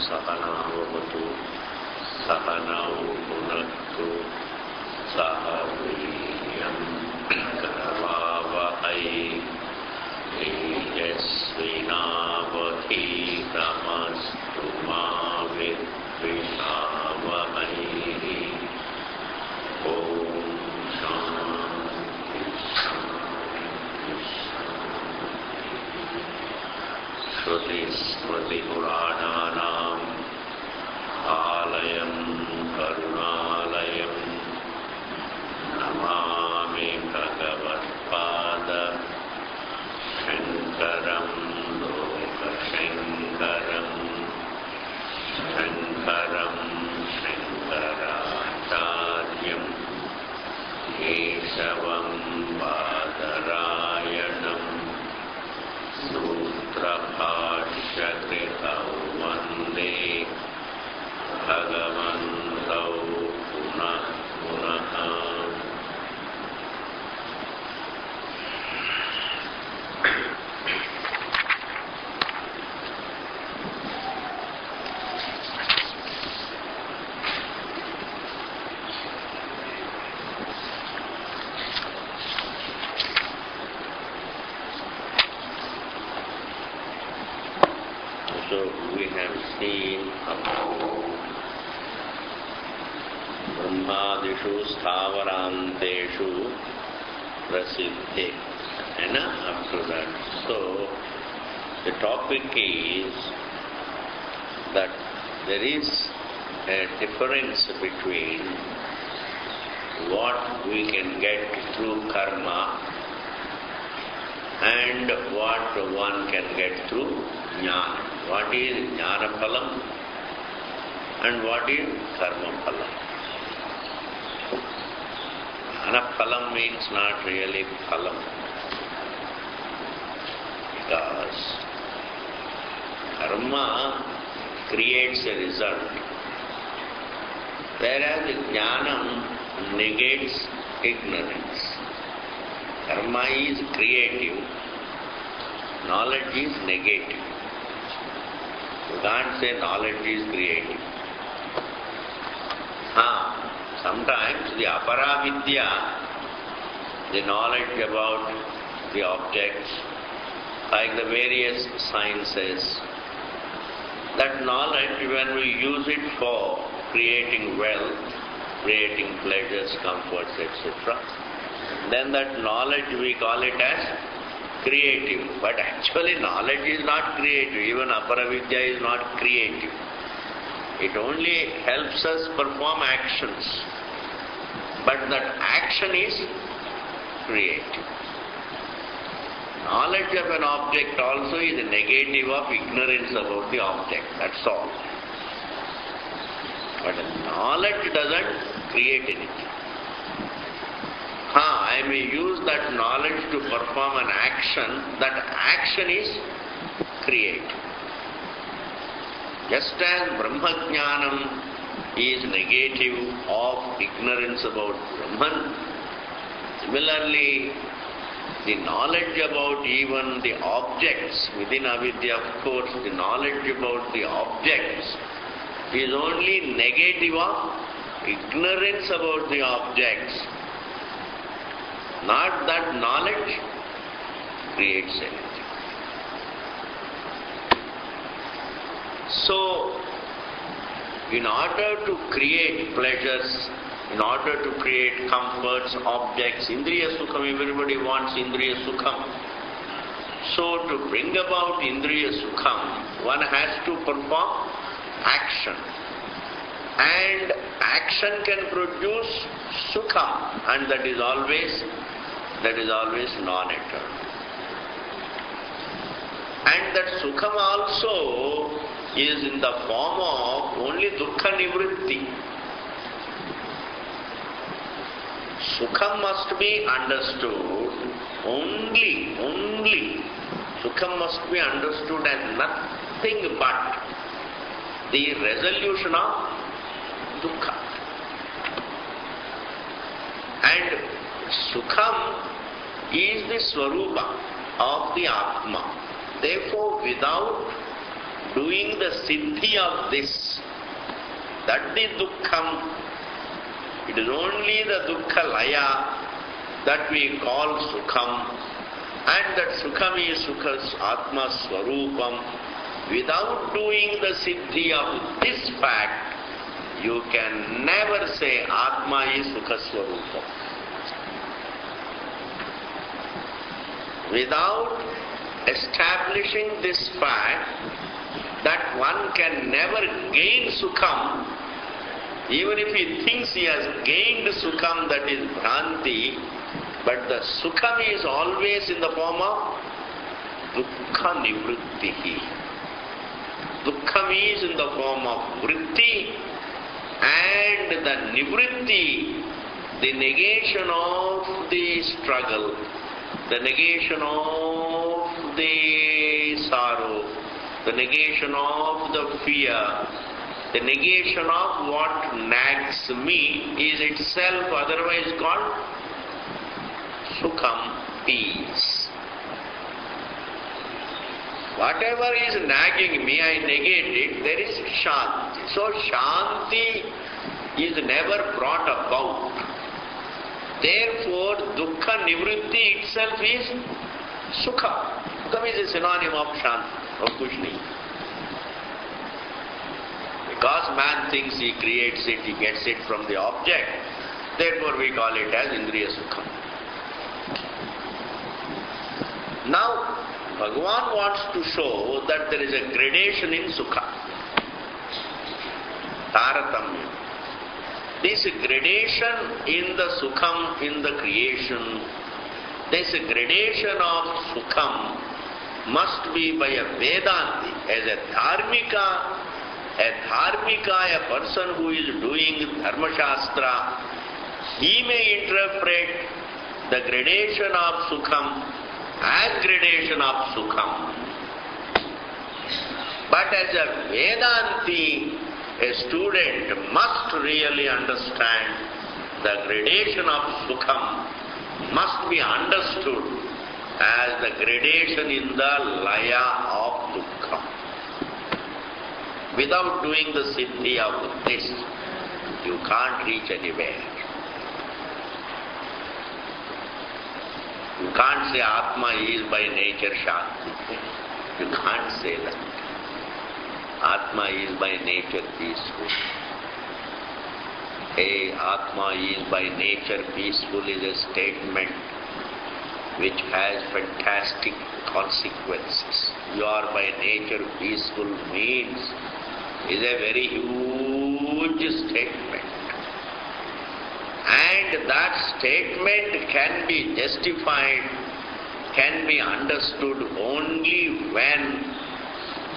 सहनावतु सहनौ भुनक्तु सह वीर्यं करवावहै तेजस्विनावधीतमस्तु मा विद्विषावहै। श्रुतिस्मृतिपुराणानाम् आलयं करुणालयं नमामि भगवत्पाद शङ्करं लोकशङ्करं शङ्करं शङ्कराचार्यं केशवं बादरायणं सूत्रभाष्यकृतौ वन्दे भगवन्तौ पुनः पुनः। So we have seen Brahmadishu Sthavaranteshu Prasiddhe, and up to that. So the topic is that there is a difference between what we can get through karma and what one can get through jnana. What is jnana phalam and what is karma phalam? Jnana phalam means not really phalam, because karma creates a result, whereas jnanam negates ignorance. Karma is creative, knowledge is negative. You can't say knowledge is creative. Sometimes the aparavidya, the knowledge about the objects, like the various sciences, that knowledge, when we use it for creating wealth, creating pleasures, comforts, etc., then that knowledge we call it as creative. But actually knowledge is not creative. Even aparavidya is not creative. It only helps us perform actions. But that action is creative. Knowledge of an object also is a negative of ignorance about the object. That's all. But knowledge doesn't create anything. I may use that knowledge to perform an action. That action is creative. Just as Brahmajnanam is negative of ignorance about Brahman, similarly, the knowledge about even the objects within avidya, of course, the knowledge about the objects is only negative of ignorance about the objects. Not that knowledge creates anything. So, in order to create pleasures, in order to create comforts, objects, Indriya Sukham, everybody wants Indriya Sukham. So, to bring about Indriya Sukham, one has to perform action. And action can produce Sukham, and that is always non-eternal. And that Sukham also is in the form of only Dukkha Nivritti. Sukham must be understood only. Sukham must be understood as nothing but the resolution of Dukkha. And Sukham is the Swarupa of the Atma. Therefore, without doing the siddhi of this, that the dukkham, it is only the dukkha laya that we call sukham, and that sukham is sukha's atma swarupam. Without doing the siddhi of this fact, you can never say atma is sukha swarupam. Without establishing this fact that one can never gain sukham, even if he thinks he has gained sukham, that is bhranti, but the sukham is always in the form of dukkha nivrittihi. Dukkham is in the form of vritti, and the nivritti, the negation of the struggle, the negation of the sorrow, the negation of the fear, the negation of what nags me is itself otherwise called sukham, peace. Whatever is nagging me, I negate it, there is shanti. So shanti is never brought about. Therefore, dukkha nivritti itself is sukha. Sukha is a synonym of shanti, of kushni. Because man thinks he creates it, he gets it from the object, therefore we call it as indriya sukha. Now, Bhagavan wants to show that there is a gradation in sukha. Taratamya. This gradation in the sukham, in the creation, this gradation of sukham must be by a Vedanti. As a dharmika, a person who is doing Dharma Shastra, he may interpret the gradation of sukham as gradation of sukham. But as a Vedanti, a student must really understand the gradation of sukham must be understood as the gradation in the laya of dukkha. Without doing the siddhi of this, you can't reach anywhere. You can't say Atma is by nature Shanti. You can't say that. Atma is by nature peaceful. Atma is by nature peaceful is a statement which has fantastic consequences. You are by nature peaceful means is a very huge statement. And that statement can be justified, can be understood only when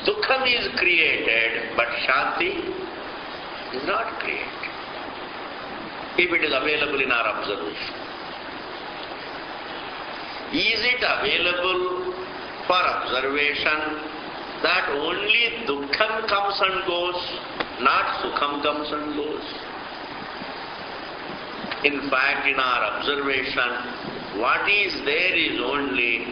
dukkham is created, but shanti is not created. If it is available in our observation. Is it available for observation that only dukkham comes and goes, not sukham comes and goes? In fact, in our observation, what is there is only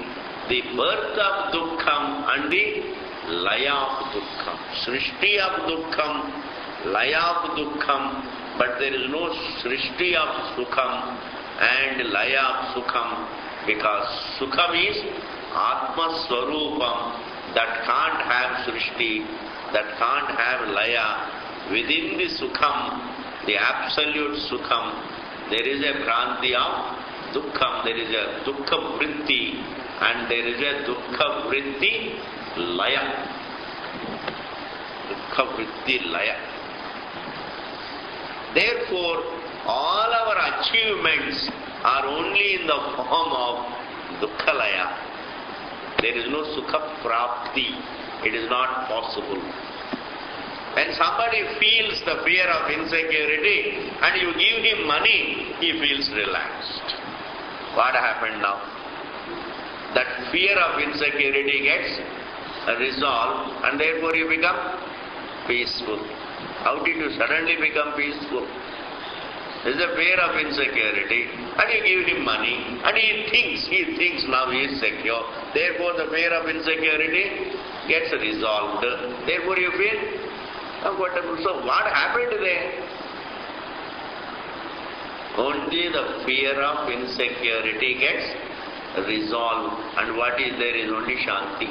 the birth of dukkham and the laya of dukkham. Srishti of dukkham, laya of dukkham, but there is no srishti of sukham and laya of sukham, because sukham is atma swarupam, that can't have srishti, that can't have laya. Within the sukham, the absolute sukham, there is a bhranti of dukkham, there is a dukkha vritti, and there is a dukkha vritti laya. Dukkha vritti laya. Therefore, all our achievements are only in the form of dukkha laya. There is no sukha prapti. It is not possible. When somebody feels the fear of insecurity and you give him money, he feels relaxed. What happened now? That fear of insecurity gets resolved and therefore you become peaceful. How did you suddenly become peaceful? There is a fear of insecurity, and you give him money, and he thinks now he is secure. Therefore the fear of insecurity gets resolved. Therefore you feel comfortable. So what happened there? Only the fear of insecurity gets resolved, and what is there is only Shanti.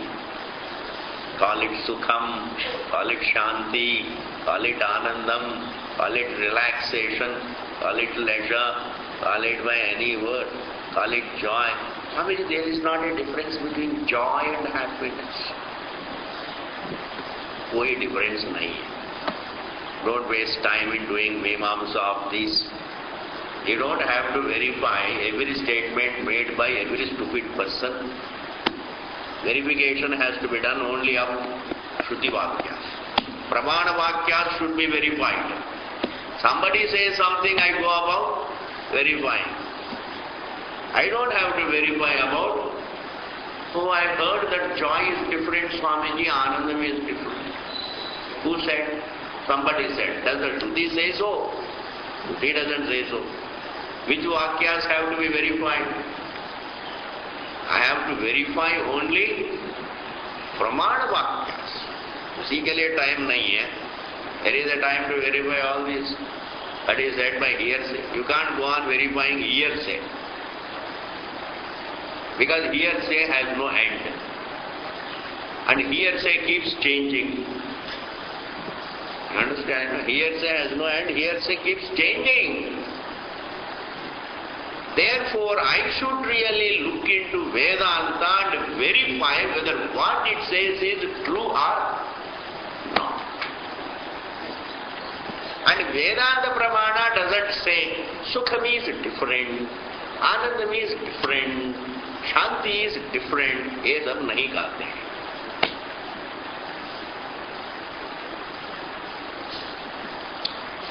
Call it Sukham, call it Shanti, call it Anandam, call it relaxation, call it leisure, call it by any word, call it joy. I mean, there is not a difference between joy and happiness. कोई difference नहीं है. Don't waste time in doing mimamsa of this. You don't have to verify every statement made by every stupid person. Verification has to be done only of Shruti Vakyas. Pramana Vakyas should be verified. Somebody says something, I go about verifying. I don't have to verify about, oh, I heard that joy is different, Swamiji, Anandam is different. Who said? Somebody said. Does the Shruti say so? Shruti doesn't say so. Which Vakyas have to be verified? I have to verify only Pramana Vakyas. उसी के लिए time नहीं है. There is a time to verify all this. That is said by hearsay. You can't go on verifying hearsay. Because hearsay has no end. And hearsay keeps changing. You understand? Hearsay has no end. Hearsay keeps changing. Therefore, I should really look into Vedanta and verify whether what it says is true or not. And Vedanta Pramana doesn't say Sukham is different, Anandam is different, Shanti is different. ये सब नहीं कहते हैं.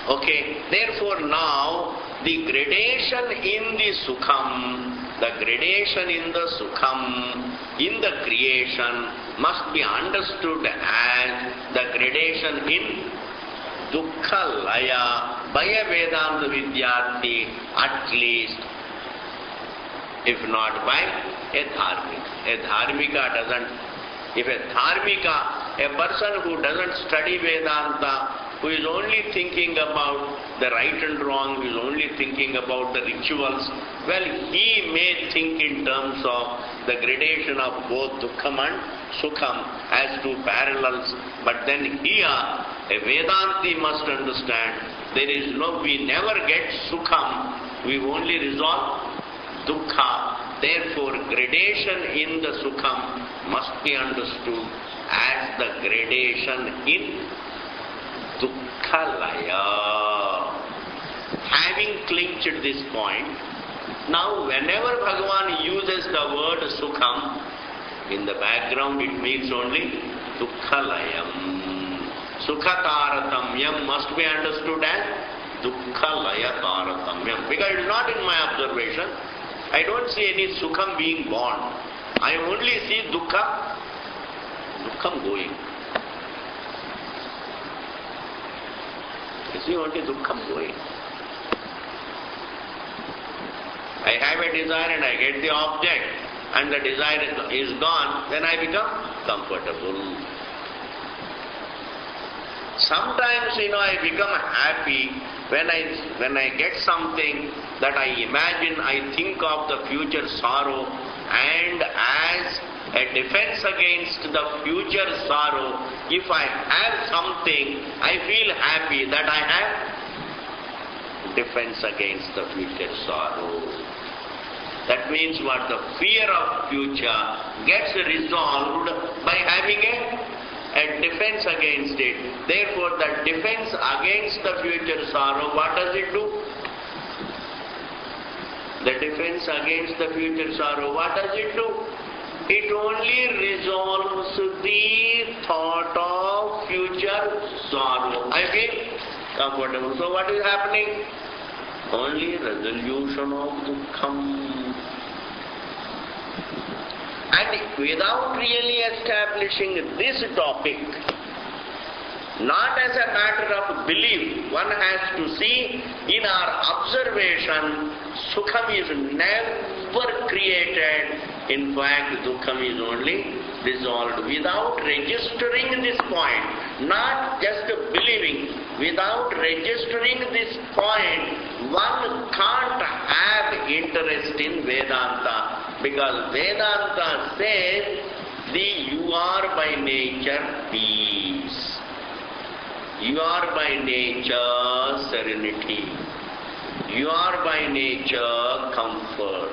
Okay, therefore now the gradation in the Sukham, the gradation in the Sukham, in the creation must be understood as the gradation in Dukkha Laya by a Vedanta Vidyarthi, at least, if not by a Dharmika. A Dharmika doesn't, if a Dharmika, a person who doesn't study Vedanta, who is only thinking about the right and wrong, who is only thinking about the rituals, well, he may think in terms of the gradation of both Dukkham and Sukham as two parallels. But then here, a Vedanti must understand, there is no, we never get Sukham, we only resolve Dukkha. Therefore, gradation in the Sukham must be understood as the gradation in Dukkhalaya. Having clinched this point, now whenever Bhagavan uses the word Sukham, in the background it means only Dukkhalayam. Sukhataratamyam must be understood as Dukkhalaya Taratamyam. Because it is not in my observation. I don't see any Sukham being born. I only see Dukkam going. You see only Dukkham going. I have a desire and I get the object, and the desire is gone, then I become comfortable. Sometimes, I become happy when I get something that I imagine, I think of the future sorrow, and as a defense against the future sorrow, if I have something, I feel happy that I have defense against the future sorrow. That means what? The fear of future gets resolved by having a defense against it. Therefore, the defense against the future sorrow, what does it do? The defense against the future sorrow, what does it do? It only resolves the thought of future sorrow. I feel comfortable. So what is happening? Only resolution of Dukkham. And without really establishing this topic, not as a matter of belief. One has to see in our observation, Sukham is never created. In fact, Dukkham is only dissolved. Without registering this point, not just believing, without registering this point, one can't have interest in Vedanta. Because Vedanta says, you are by nature peace. You are by nature serenity. You are by nature comfort.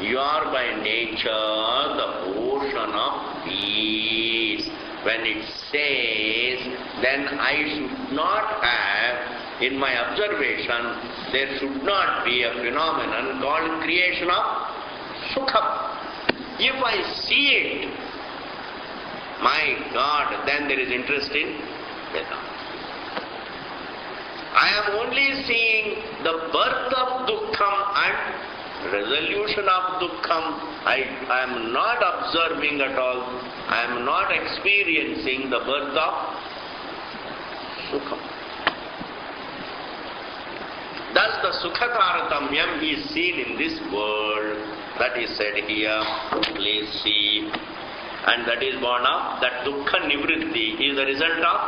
You are by nature the ocean of peace. When it says, then I should not have, in my observation, there should not be a phenomenon called creation of Sukham. If I see it, my God, then there is interest in Vedanta. I am only seeing the birth of Dukkham and resolution of Dukkham. I am not observing at all. I am not experiencing the birth of Sukham. Thus the Sukha Taratamyam is seen in this world. That is said here. Please see. And that is born of that Dukkha Nivritti is the result of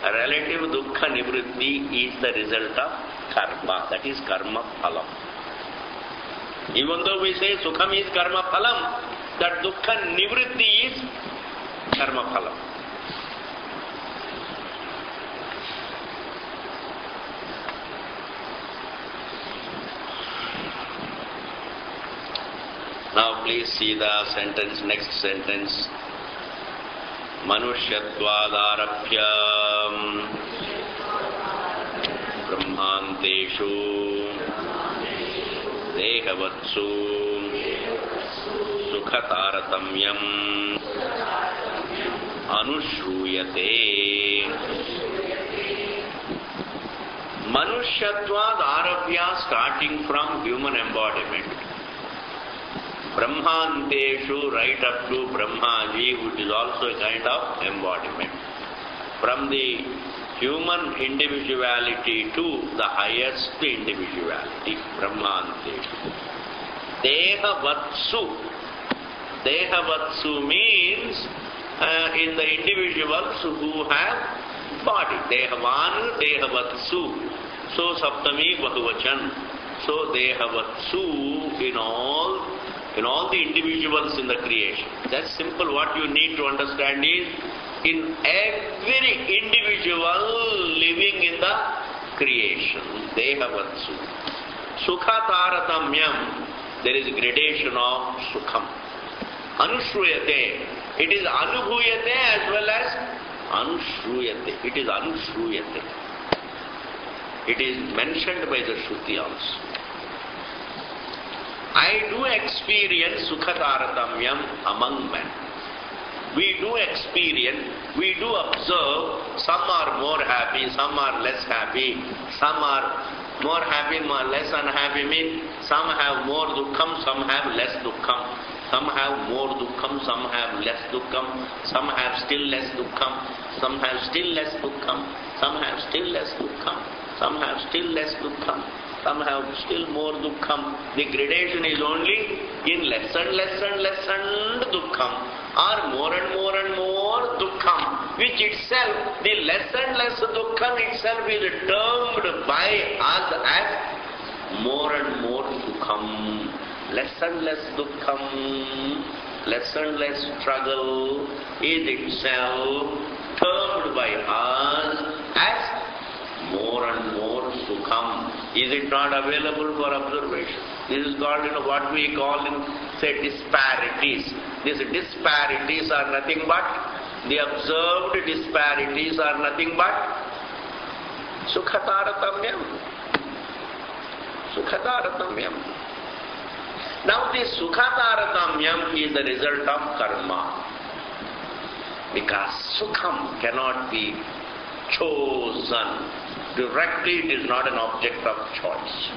relative Dukkha Nivritti is the result of karma. That is karma phalam. Even though we say Sukham is karma phalam, that Dukkha Nivritti is karma phalam. Now please see the sentence, next sentence. Manushyatvadarabhya brahmanteshu dehavatsu sukhataratamyam anushruyate. Manushyatvadarabhya, starting from human embodiment. Brahmanteshu, right up to Brahmaji, which is also a kind of embodiment. From the human individuality to the highest individuality, Brahmanteshu. Dehavatsu. Dehavatsu means in the individuals who have body. Dehavan, Dehavatsu. So Saptami Bahuvachan. So Dehavatsu in all the individuals in the creation. That's simple. What you need to understand is, in every individual living in the creation, Dehavatsu. Sukha Taratamyam, there is gradation of Sukham. Anushruyate, it is Anubhuyate as well as Anushruyate. It is Anushruyate. It is mentioned by the Shruti also. I do experience Sukha Taratamyam among men. We do experience, we do observe, some are more happy, some are less happy, some are more happy, more less unhappy, means some have more dukkham, some have less dukkham. Some have more dukkham, some have less dukkham, some have still less dukkham, some have still less dukkham, some have still less dukkham, some have still less dukkham, some have still more dukkham. The gradation is only in less and less and less and dukkham, or more and more and more dukkham, which itself, the less and less dukkham itself is termed by us as more and more dukkham. Less and less dukkham, less and less struggle is itself termed by us as more and more sukham. Is it not available for observation? This is called, what we call say disparities. These disparities are nothing but, the observed disparities are nothing but sukhataratamyam. Sukhataratamyam. Now this Sukhataratamyam is the result of karma. Because Sukham cannot be chosen. Directly it is not an object of choice.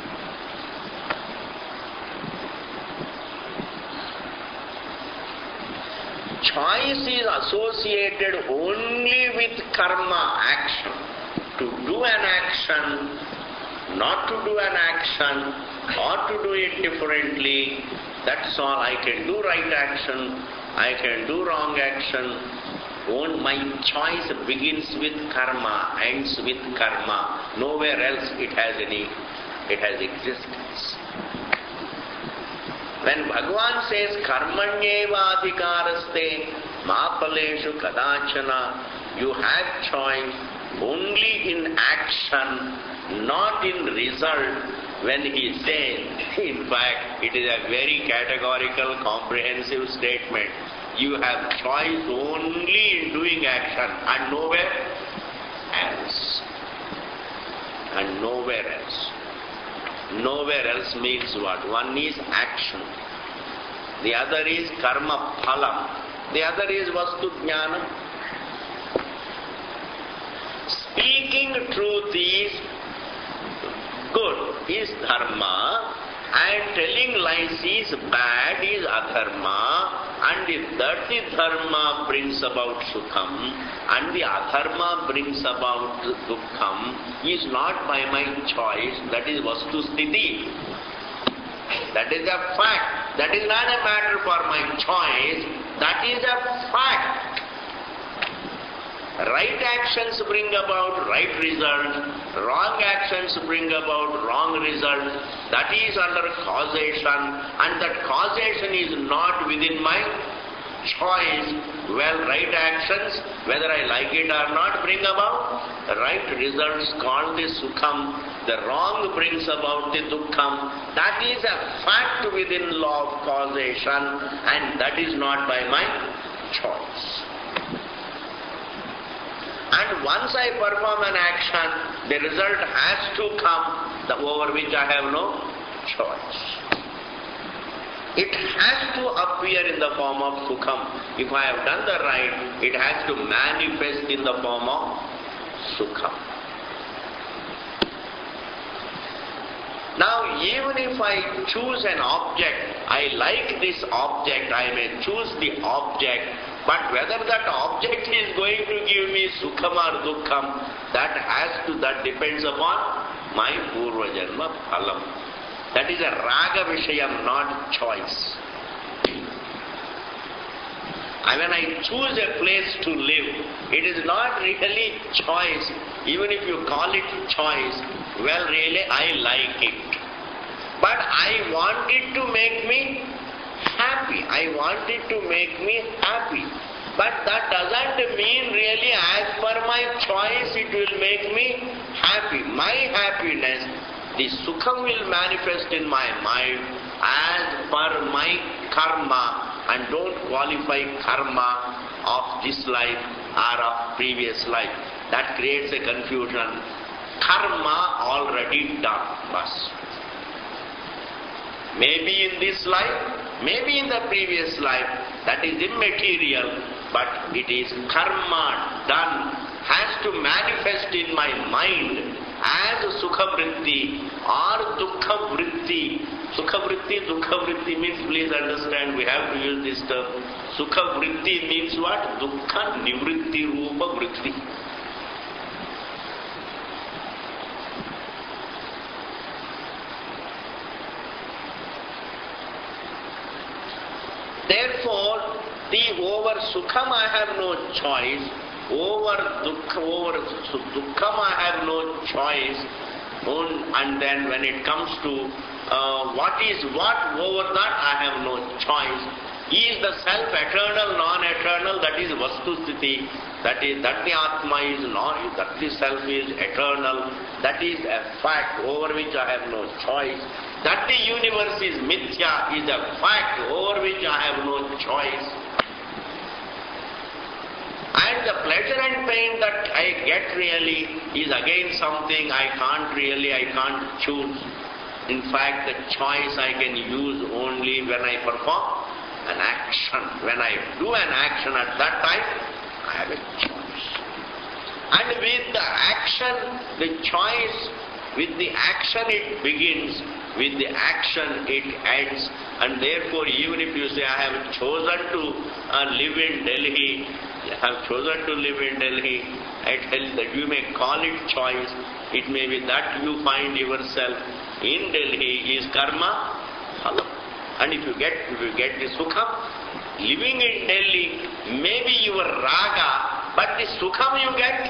choice is associated only with karma, action. To do an action, not to do an action, or to do it differently, that's all. I can do right action, I can do wrong action. My choice begins with karma, ends with karma. Nowhere else it has existence. When Bhagavan says karmanyeva adhikaraste ma phaleshu kadachana, you have choice only in action, not in result. When he says, in fact, it is a very categorical, comprehensive statement. You have choice only in doing action and nowhere else. And nowhere else. Nowhere else means what? One is action. The other is karma phalam. The other is vastu jnana. Speaking truth is good, is dharma, and telling lies is bad, is adharma, and if dirty dharma brings about sukham, and the adharma brings about dukkham, is not by my choice, that is vastu sthiti. That is a fact. That is not a matter for my choice, that is a fact. Right actions bring about right results, wrong actions bring about wrong results. That is under causation, and that causation is not within my choice. Well, right actions, whether I like it or not, bring about right results called the sukham. The wrong brings about the dukkham. That is a fact within law of causation, and that is not by my choice. And once I perform an action, the result has to come, over which I have no choice. It has to appear in the form of sukham. If I have done the right, it has to manifest in the form of sukham. Now, even if I choose an object, I like this object, I may choose the object, but whether that object is going to give me sukham or dukkham, that depends upon my purva janma phalam. That is a raga vishayam, not choice. And when I choose a place to live, it is not really choice. Even if you call it choice, well, really I like it. But I want it to make me happy. I want it to make me happy. But that doesn't mean really as per my choice it will make me happy. My happiness, the sukham will manifest in my mind as per my karma, and don't qualify karma of this life or of previous life. That creates a confusion. Karma already done. Bas. Maybe in this life, maybe in the previous life, that is immaterial, but it is karma done, has to manifest in my mind as sukha vritti or dukkha vritti. Sukha vritti, dukkha vritti means, please understand, we have to use this term. Sukha vritti means what? Dukkha nivritti rupa vritti. Therefore, over sukham I have no choice, over dukkham I have no choice, and then when it comes to what is what, over that I have no choice. Is the self eternal, non-eternal? That is vastu sthiti. That the atma is non, that the self is eternal. That is a fact over which I have no choice. That the universe is mithya is a fact over which I have no choice. And the pleasure and pain that I get really is again something I can't choose. In fact, the choice I can use only when I perform an action. When I do an action, at that time, I have a choice. And with the action, the choice, with the action it begins. with the action it adds, and therefore even if you say, I have chosen to live in Delhi, I have chosen to live in Delhi, I tell you that you may call it choice, it may be that you find yourself in Delhi is karma phalam. And if you get the sukham, living in Delhi may be your raga, but the sukham you get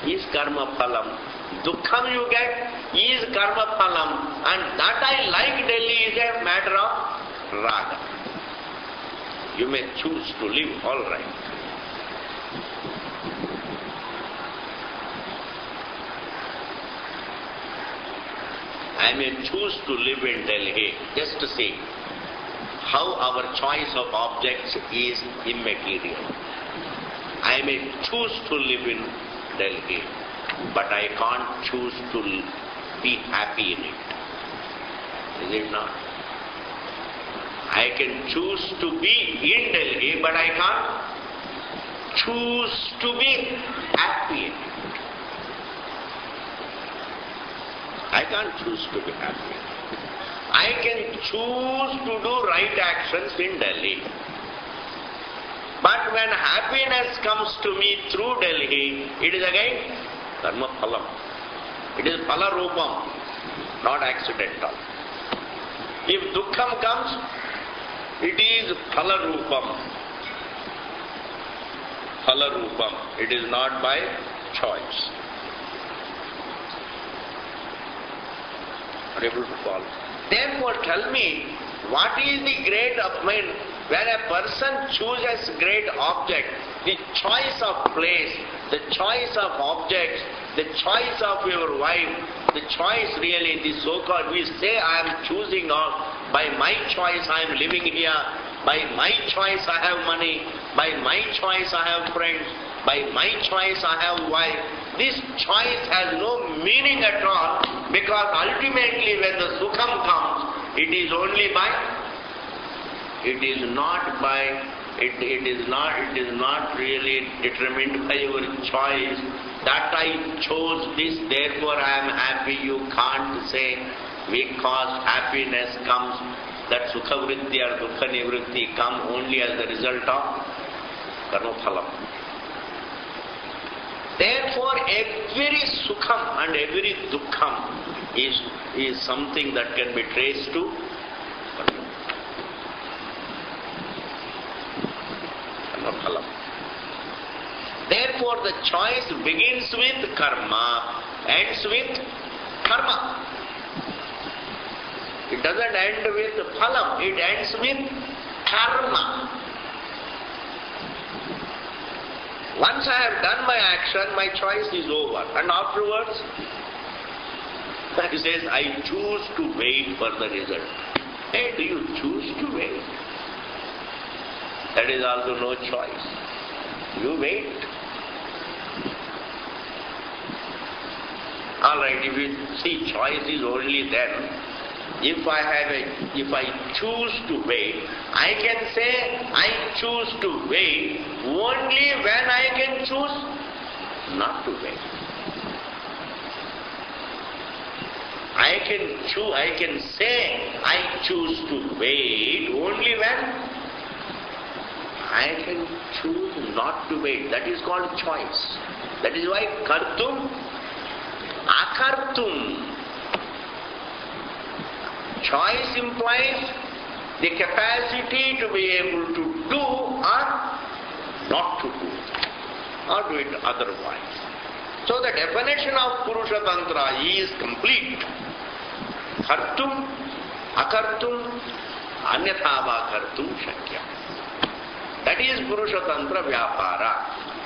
is karma phalam. Dukkham you get is karma phalam, and that I like Delhi is a matter of raga. You may choose to live, all right. I may choose to live in Delhi. Just to see how our choice of objects is immaterial. I may choose to live in Delhi, but I can't choose to be happy in it. Is it not? I can choose to be in Delhi, but I can't choose to be happy in it. I can't choose to be happy. I can choose to do right actions in Delhi. But when happiness comes to me through Delhi, it is again karma phalam. It is phala rupam, not accidental. If dukkham comes, it is phala rupam. Phala rupam. It is not by choice. Are able to follow? Therefore, tell me, what is the great when a person chooses great object, the choice of place, the choice of objects, the choice of your wife, the choice really, the so-called, we say I am choosing by my choice I am living here, by my choice I have money, by my choice I have friends, by my choice I have wife. This choice has no meaning at all, because ultimately when the sukham comes, it is only by, it is not really determined by your choice that I chose this, therefore I am happy. You can't say because happiness comes, that sukha vritti or dukkha nivritti come only as the result of karma phalam. Therefore, every sukham and every dukkham is something that can be traced to karma phalam. Therefore, the choice begins with karma, ends with karma. It doesn't end with phalam, it ends with karma. Once I have done my action, my choice is over. And afterwards, he says, I choose to wait for the result. Hey, do you choose to wait? That is also no choice. You wait. All right, if you see, choice is only then. If I choose to wait, I can say I choose to wait only when I can choose not to wait. I can say I choose to wait only when I can choose not to wait. That is called choice. That is why kartum, akartum. Choice implies the capacity to be able to do or not to do, or do it otherwise. So the definition of Purusha Tantra is complete. Kartum, akartum, anyatha kartum shakya. That is Purusha Tantra Vyapara.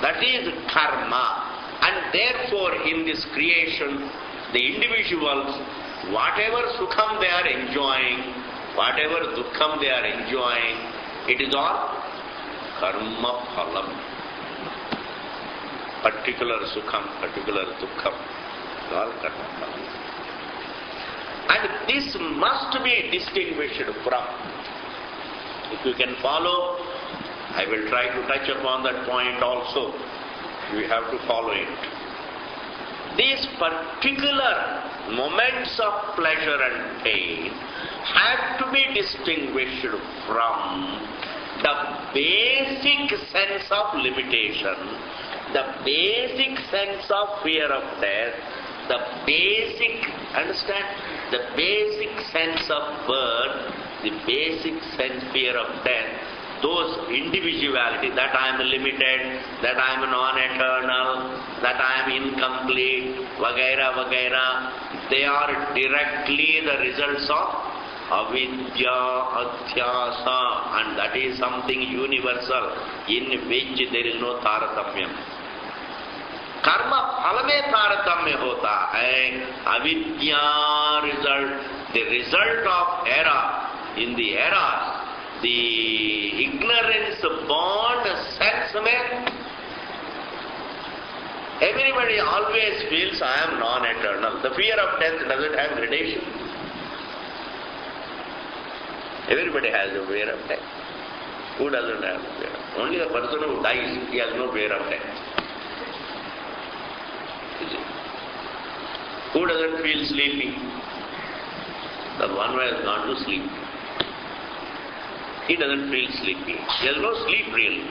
That is karma. And therefore in this creation, the individuals, whatever sukham they are enjoying, whatever dukkham they are enjoying, it is all karma phalam. Particular sukham, particular dukkham, all karma phalam. And this must be distinguished from. If you can follow, I will try to touch upon that point also. You have to follow it. these particular moments of pleasure and pain have to be distinguished from the basic sense of limitation, the basic sense of fear of death, the basic, understand, the basic sense of birth, the basic sense fear of death, those individuality, that I am limited, that I am non-eternal, that I am incomplete, vagaira, vagaira, they are directly the results of avidya, adhyasa, and that is something universal in which there is no taratamyam. Karma phala mein taratamya hota hai, avidya result, the result of error, in the error, the ignorance born sense mein, everybody always feels I am non-eternal. The fear of death doesn't have gradation. Everybody has a fear of death. Who doesn't have fear? Only the person who dies, he has no fear of death. Who doesn't feel sleepy? The one who has gone to sleep. He doesn't feel sleepy. He has no sleep really.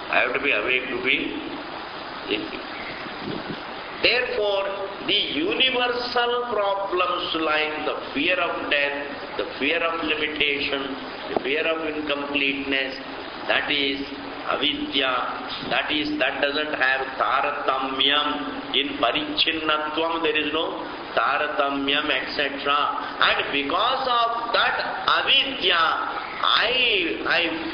I have to be awake to feel sleepy. Therefore, the universal problems like the fear of death, the fear of limitation, the fear of incompleteness, that is avidya, that doesn't have taratamyam. In parichinnatvam there is no taratamyam, etc. And because of that avidya, I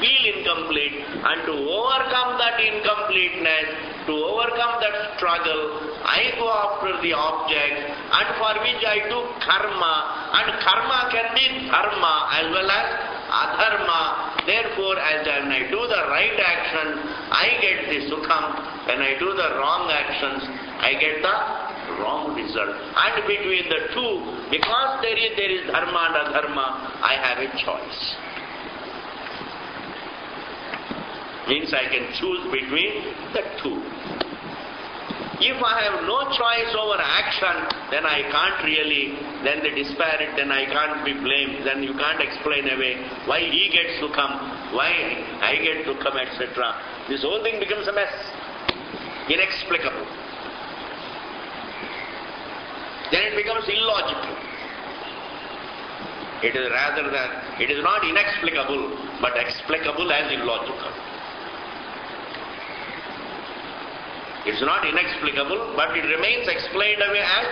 feel incomplete, and to overcome that incompleteness, to overcome that struggle, I go after the object, and for which I do karma, and karma can be dharma as well as adharma. Therefore, when I do the right action, I get the sukham. When I do the wrong actions, I get the wrong result. And between the two, because there is dharma and adharma, I have a choice. Means I can choose between the two. If I have no choice over action, then I can't really, then the disparate, then I can't be blamed, then you can't explain away why he gets sukham, why I get dukham, etc. This whole thing becomes a mess. Inexplicable. Then it becomes illogical. It is rather than, it is not inexplicable, but explicable as illogical. It's not inexplicable, but it remains explained away as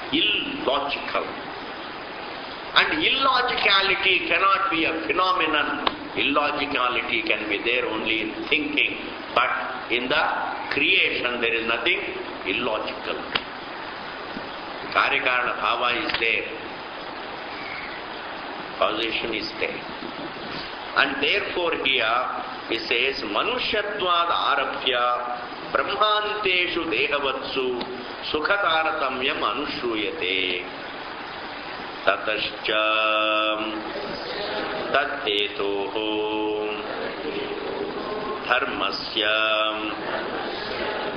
illogical. And illogicality cannot be a phenomenon. Illogicality can be there only in thinking, but in the creation there is nothing illogical. Karyakarana bhava is there. Causation is there. And therefore here he says, Manushyatvad arabhya brahmanteshu dehavatsu sukhatarathamyam anushruyate tatascha tadhetoho dharmasya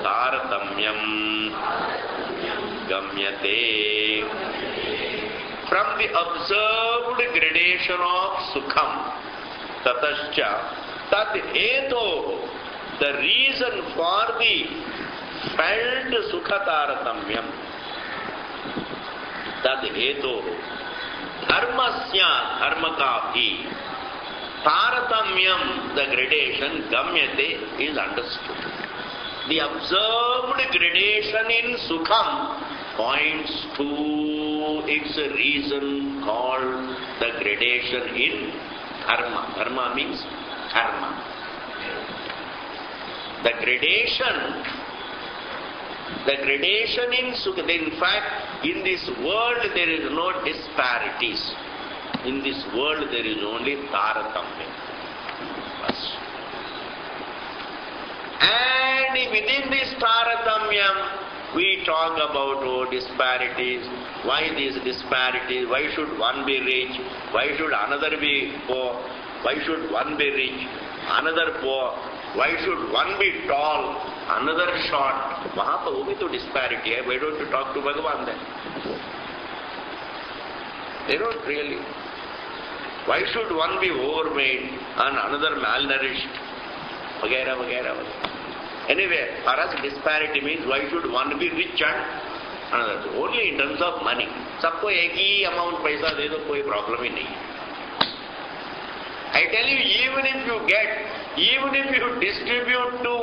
taratamyam gamyate. From the observed gradation of sukham, tatascha tadhetoho, the reason for the felt sukhataratamyam, tad heto dharmasya dharmakaphi taratamyam, the gradation gamyate is understood. The observed gradation in sukham points to its reason called the gradation in dharma. Dharma means karma. The gradation in sukha, in fact, in this world there is no disparities. In this world there is only taratamya. And within this taratamyam, we talk about disparities. Why these disparities? Why should one be rich? Why should another be poor? Why should one be rich, another poor? Why should one be tall, another short? वहाँ पर वो भी तो disparity है. Why don't you talk to Bhagavan then? They don't really. Why should one be overweight and another malnourished? Vagera, vagera, vagera. Anyway, for us disparity means why should one be rich and another? Only in terms of money. सबको एक ही amount पैसा दे दो कोई problem ही नहीं. I tell you, even if you distribute to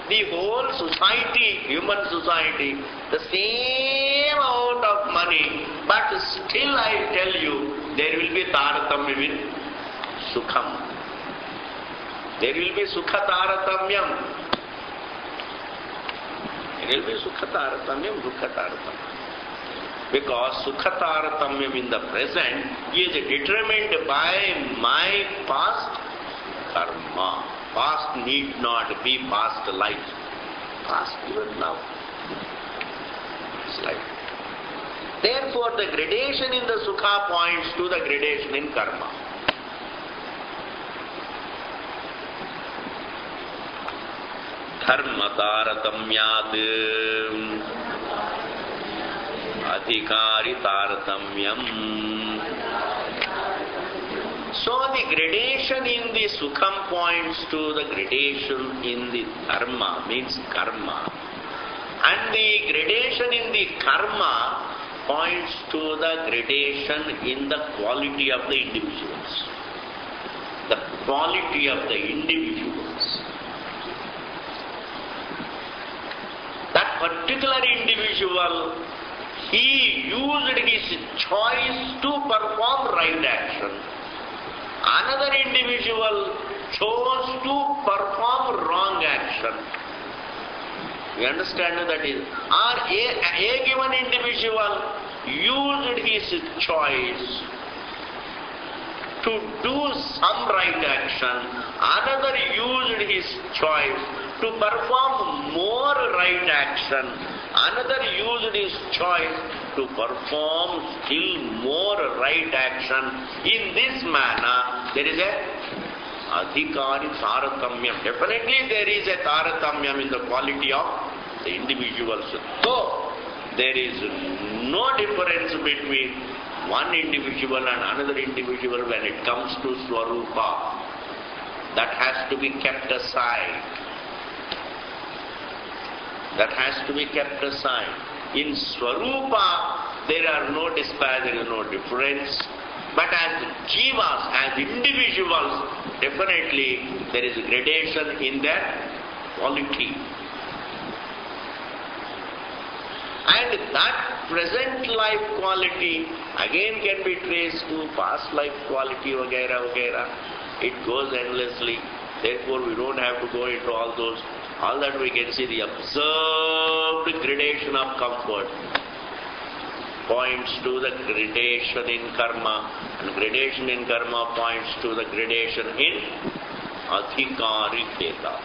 the whole society, human society, the same amount of money, but still I tell you, there will be taratamya in sukham. There will be sukha taratamyam. There will be sukha taratamyam, dukha taratamyam. Because sukha taratamyam in the present is determined by my past karma. Past need not be past life. Past even now. It's life. Therefore, the gradation in the sukha points to the gradation in karma. Dharma taratamyad adhikari taratamyam. So the gradation in the sukham points to the gradation in the dharma, means karma. And the gradation in the karma points to the gradation in the quality of the individuals. The quality of the individuals. That particular individual, he used his choice to perform right action. Another individual chose to perform wrong action. You understand what that is? Or a given individual used his choice to do some right action. Another used his choice to perform more right action. Another used his choice to perform still more right action. In this manner, there is a adhikari taratamyam. Definitely there is a taratamyam in the quality of the individuals. So, there is no difference between one individual and another individual when it comes to Swarupa. That has to be kept aside. That has to be kept aside. In Swarupa, there are no disparity, there is no difference. But as jivas, as individuals, definitely there is a gradation in their quality. And that present life quality again can be traced to past life quality, vagaira, vagaira. It goes endlessly. Therefore, we don't have to go into all those. All that we can see, the observed gradation of comfort points to the gradation in karma, and gradation in karma points to the gradation in adhikari keta.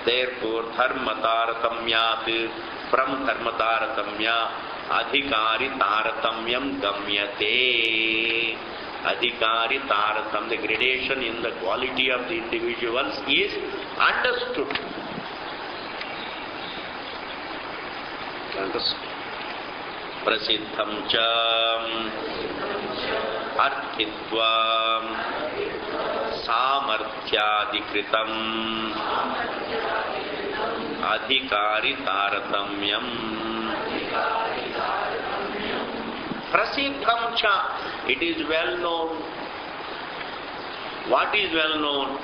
Therefore, dharma taratamyat, from dharma taratamya, adhikari taratamyam gamyate. Adhikari taratam, the gradation in the quality of the individuals is understood. Prasiddham cha arthitvam samarthyadikritam adhikari taratamyam. Prasiddham cha, it is well known. What is well known?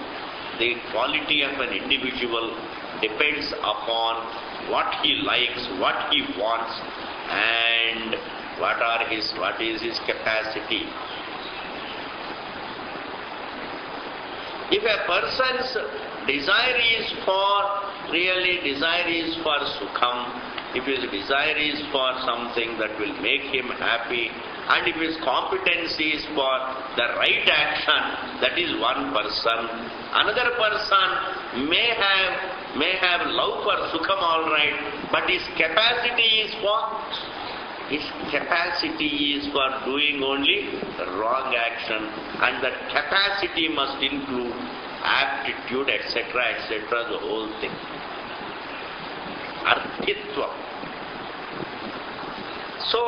The quality of an individual depends upon what he likes, what he wants, and what is his capacity. If a person's desire is for sukham, if his desire is for something that will make him happy, and if his competency is for the right action, that is one person. Another person may have love for sukham, all right, but his capacity is for doing only the wrong action, and that capacity must include aptitude, etc., etc., the whole thing. Arthitva. So,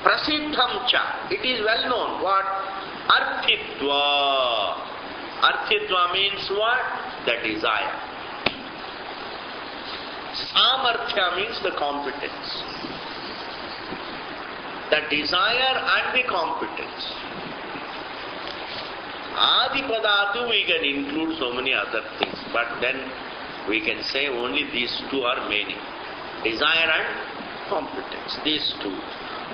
prasiddham cha, it is well known what? Arthitva. Arthitva means what? The desire. Samarthya means the competence. The desire and the competence. Adipadatu we can include so many other things, but then we can say only these two are many. Desire and competence, these two.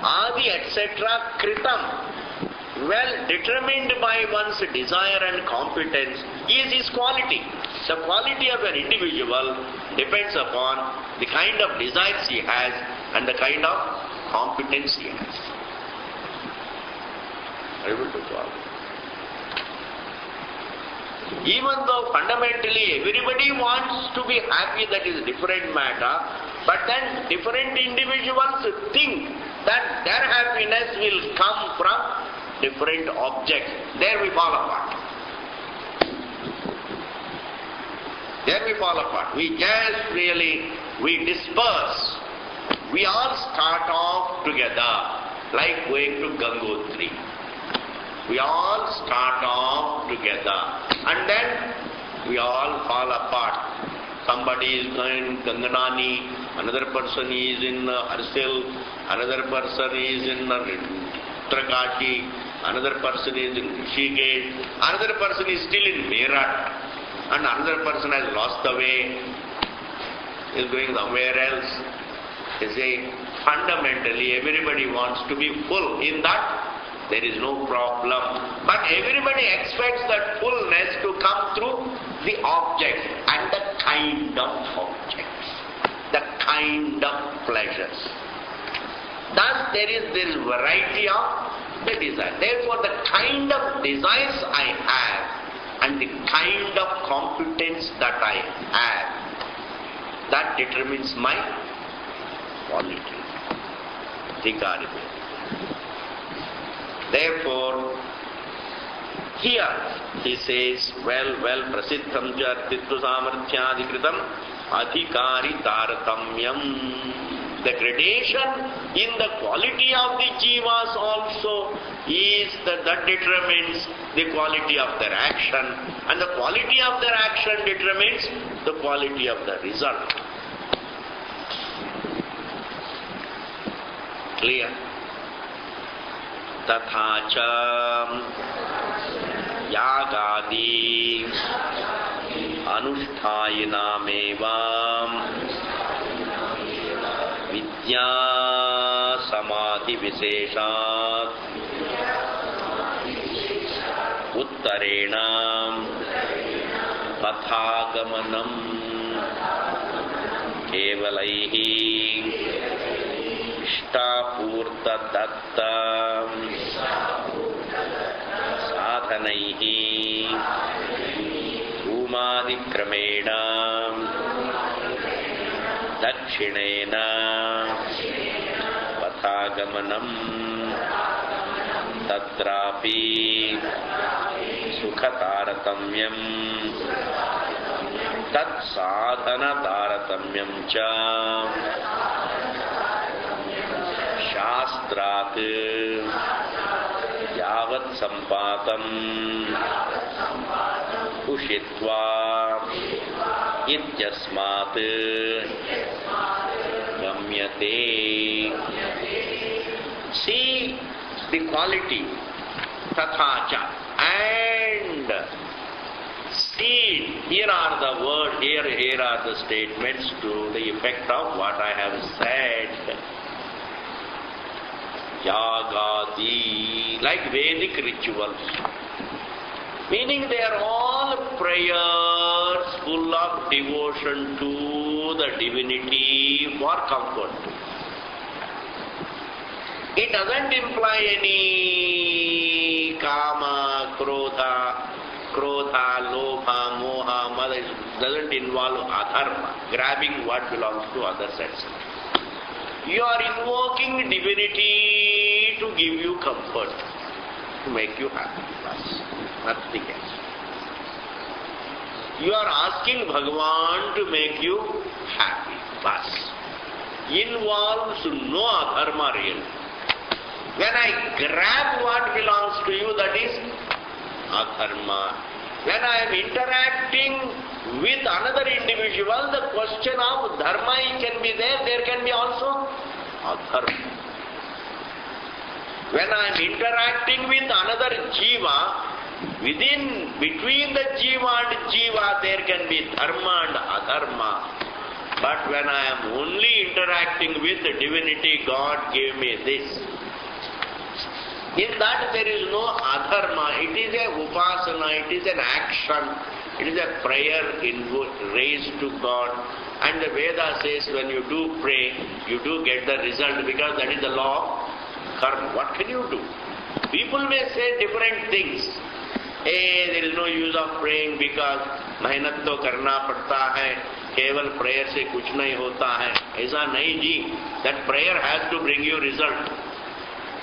Adi etc. kritam, well determined by one's desire and competence is his quality. The quality of an individual depends upon the kind of desires he has and the kind of competence he has. Able to follow. Even though fundamentally everybody wants to be happy, that is a different matter, but then different individuals think that their happiness will come from different objects. There we fall apart. There we fall apart. We just really, we disperse. We all start off together, like going to Gangotri. We all start off together, and then we all fall apart. Somebody is in Ganganani, another person is in Harsil, another person is in Uttarakanchi, another person is in Rishikesh, another person is still in Meerut, and another person has lost the way, is going somewhere else. You see, fundamentally everybody wants to be full. In that, there is no problem. But everybody expects that fullness to come through the object and the kind of objects, the kind of pleasures. Thus there is this variety of the desire. Therefore the kind of desires I have and the kind of competence that I have, that determines my quality. Therefore, here he says, well, prasiddham ja arthitva samarthyadikritam adhikari taratamyam. The gradation in the quality of the jivas also is that determines the quality of their action, and the quality of their action determines the quality of the result. Clear? Tatha cha yagadi anushthayinameva vidya samadhi visheshat uttarena pathagamanam kevalaihi ishtapurta datta sadhanaihi umadikramena dakshinena pathagamanam tatrapi sukhataratamyam tat sadhanataratamyam cha shastrat yavat sampatam ushitva ityasmat gamyate. See the quality, tathacha, and see, here are the words, here are the statements to the effect of what I have said. Yagadi, like Vedic rituals. Meaning they are all prayers full of devotion to the divinity for comfort. It doesn't imply any kama, krodha, lobha, moha, mada. It doesn't involve adharma, grabbing what belongs to others, etc. You are invoking divinity to give you comfort, to make you happy. Nothing else. You are asking Bhagavan to make you happy. Bas. Involves no adharma really. When I grab what belongs to you, that is adharma. When I am interacting with another individual, the question of dharma can be there can be also adharma. When I am interacting with another jiva, between the jiva and jiva, there can be dharma and adharma. But when I am only interacting with the divinity, God gave me this. In that there is no adharma. It is a upasana, it is an action, it is a prayer raised to God. And the Veda says when you do pray, you do get the result because that is the law of karma. What can you do? People may say different things. Hey, there is no use of praying because mehnat to karna padta hai, keval prayer se kuch nahi hota hai. Aisa nahi ji. That prayer has to bring you result.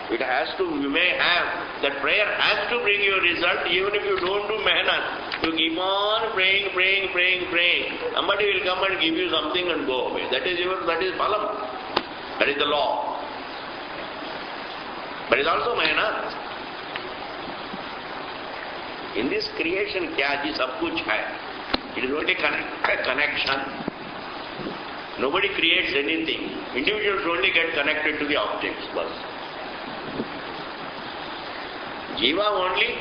It has to, you may have, that prayer has to bring you a result even if you don't do mehnat. You keep on praying. Somebody will come and give you something and go away. That is phalam. That is the law. But it is also mehnat. In this creation, kya ji, sab kuch hai. It is only a connection. Nobody creates anything. Individuals only get connected to the objects first. Jiva only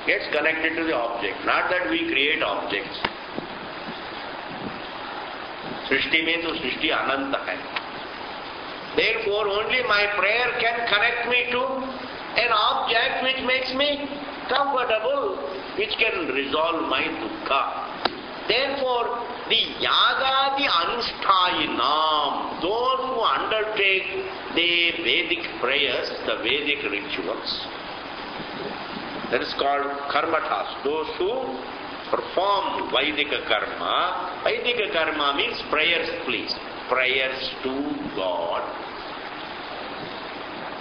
gets connected to the object, not that we create objects. Srishti mein to Srishti ananta hai. Therefore, only my prayer can connect me to an object which makes me comfortable, which can resolve my dukkha. Therefore, the yagadi anushthayinam, those who undertake the Vedic prayers, the Vedic rituals, that is called karmathas. Those who perform Vaidika karma. Vaidika karma means prayers, please. Prayers to God.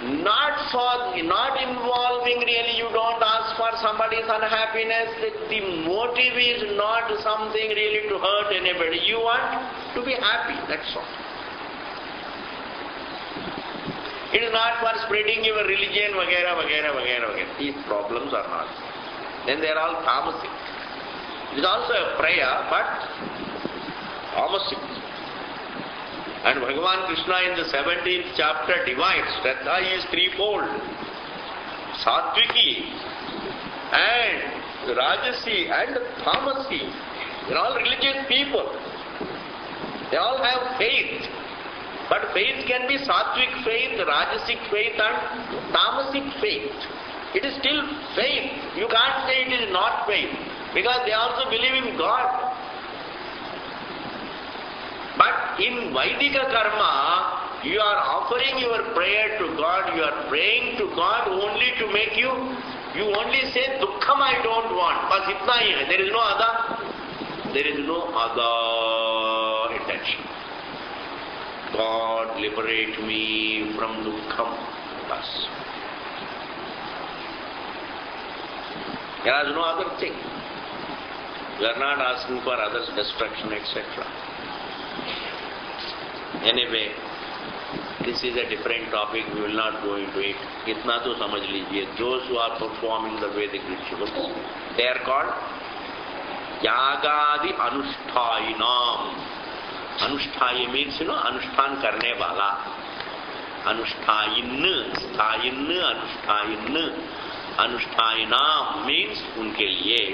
Not involving really, you don't ask for somebody's unhappiness. The motive is not something really to hurt anybody. You want to be happy, that's all. It is not for spreading your religion, vagera. These problems are not. Then they are all tamasic. It is also a prayer, but tamasic. And Bhagavan Krishna in the 17th chapter divides. Shraddha is threefold. Sattviki and Rajasi and Tamasi. They are all religious people. They all have faith. But faith can be sattvic faith, rajasic faith and tamasic faith. It is still faith. You can't say it is not faith because they also believe in God. But in Vaidika karma, you are offering your prayer to God, you are praying to God only to make you only say, Dukkham I don't want. Bas itna hi hai. There is no other. There is no other intention. God, liberate me from dukkham. Bas. There is no other thing. We are not asking for others' destruction, etc. Anyway, this is a different topic, we will not go into it. Itna to samajh lijiye. Those who are performing the Vedic rituals, they are called Yagadi Anushthayinam. Anushthaya means, Anushtan karne wala. Anushtayin, Anushtayin. Anushthayinam means unke liye.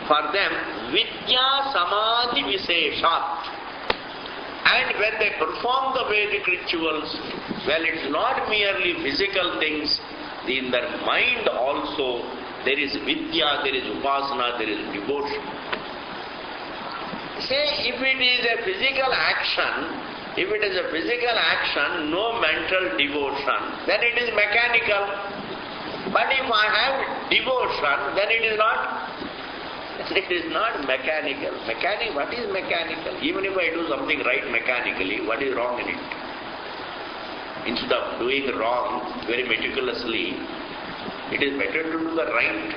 For them, Vidya Samadhi Viseshat. And when they perform the Vedic rituals, well, it's not merely physical things. In their mind also, there is Vidya, there is Upasana, there is devotion. Say, if it is a physical action, no mental devotion, then it is mechanical. But if I have devotion, then it is not. It is not mechanical. What is mechanical? Even if I do something right mechanically, what is wrong in it? Instead of doing wrong very meticulously, it is better to do the right.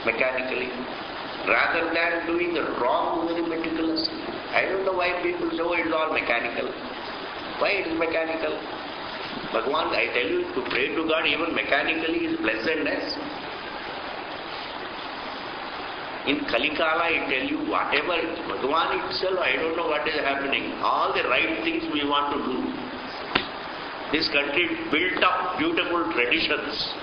mechanically, rather than doing the wrong very meticulously. I don't know why people say, oh, it's all mechanical. Why it is mechanical? Bhagavan, I tell you, to pray to God even mechanically is blessedness. In Kalikala, I tell you, whatever, Bhagavan itself, I don't know what is happening. All the right things we want to do. This country built up beautiful traditions.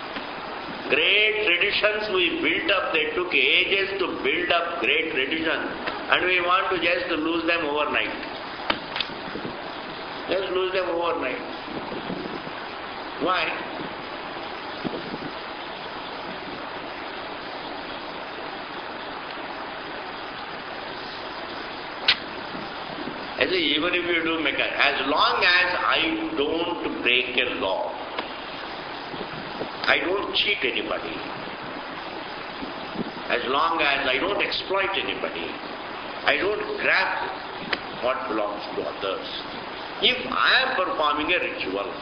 Great traditions we built up. They took ages to build up great traditions. And we want to just lose them overnight. Just lose them overnight. Why? I say, even if you do mechanical, as long as I don't break a law, I don't cheat anybody, as long as I don't exploit anybody, I don't grab what belongs to others. If I am performing a ritual,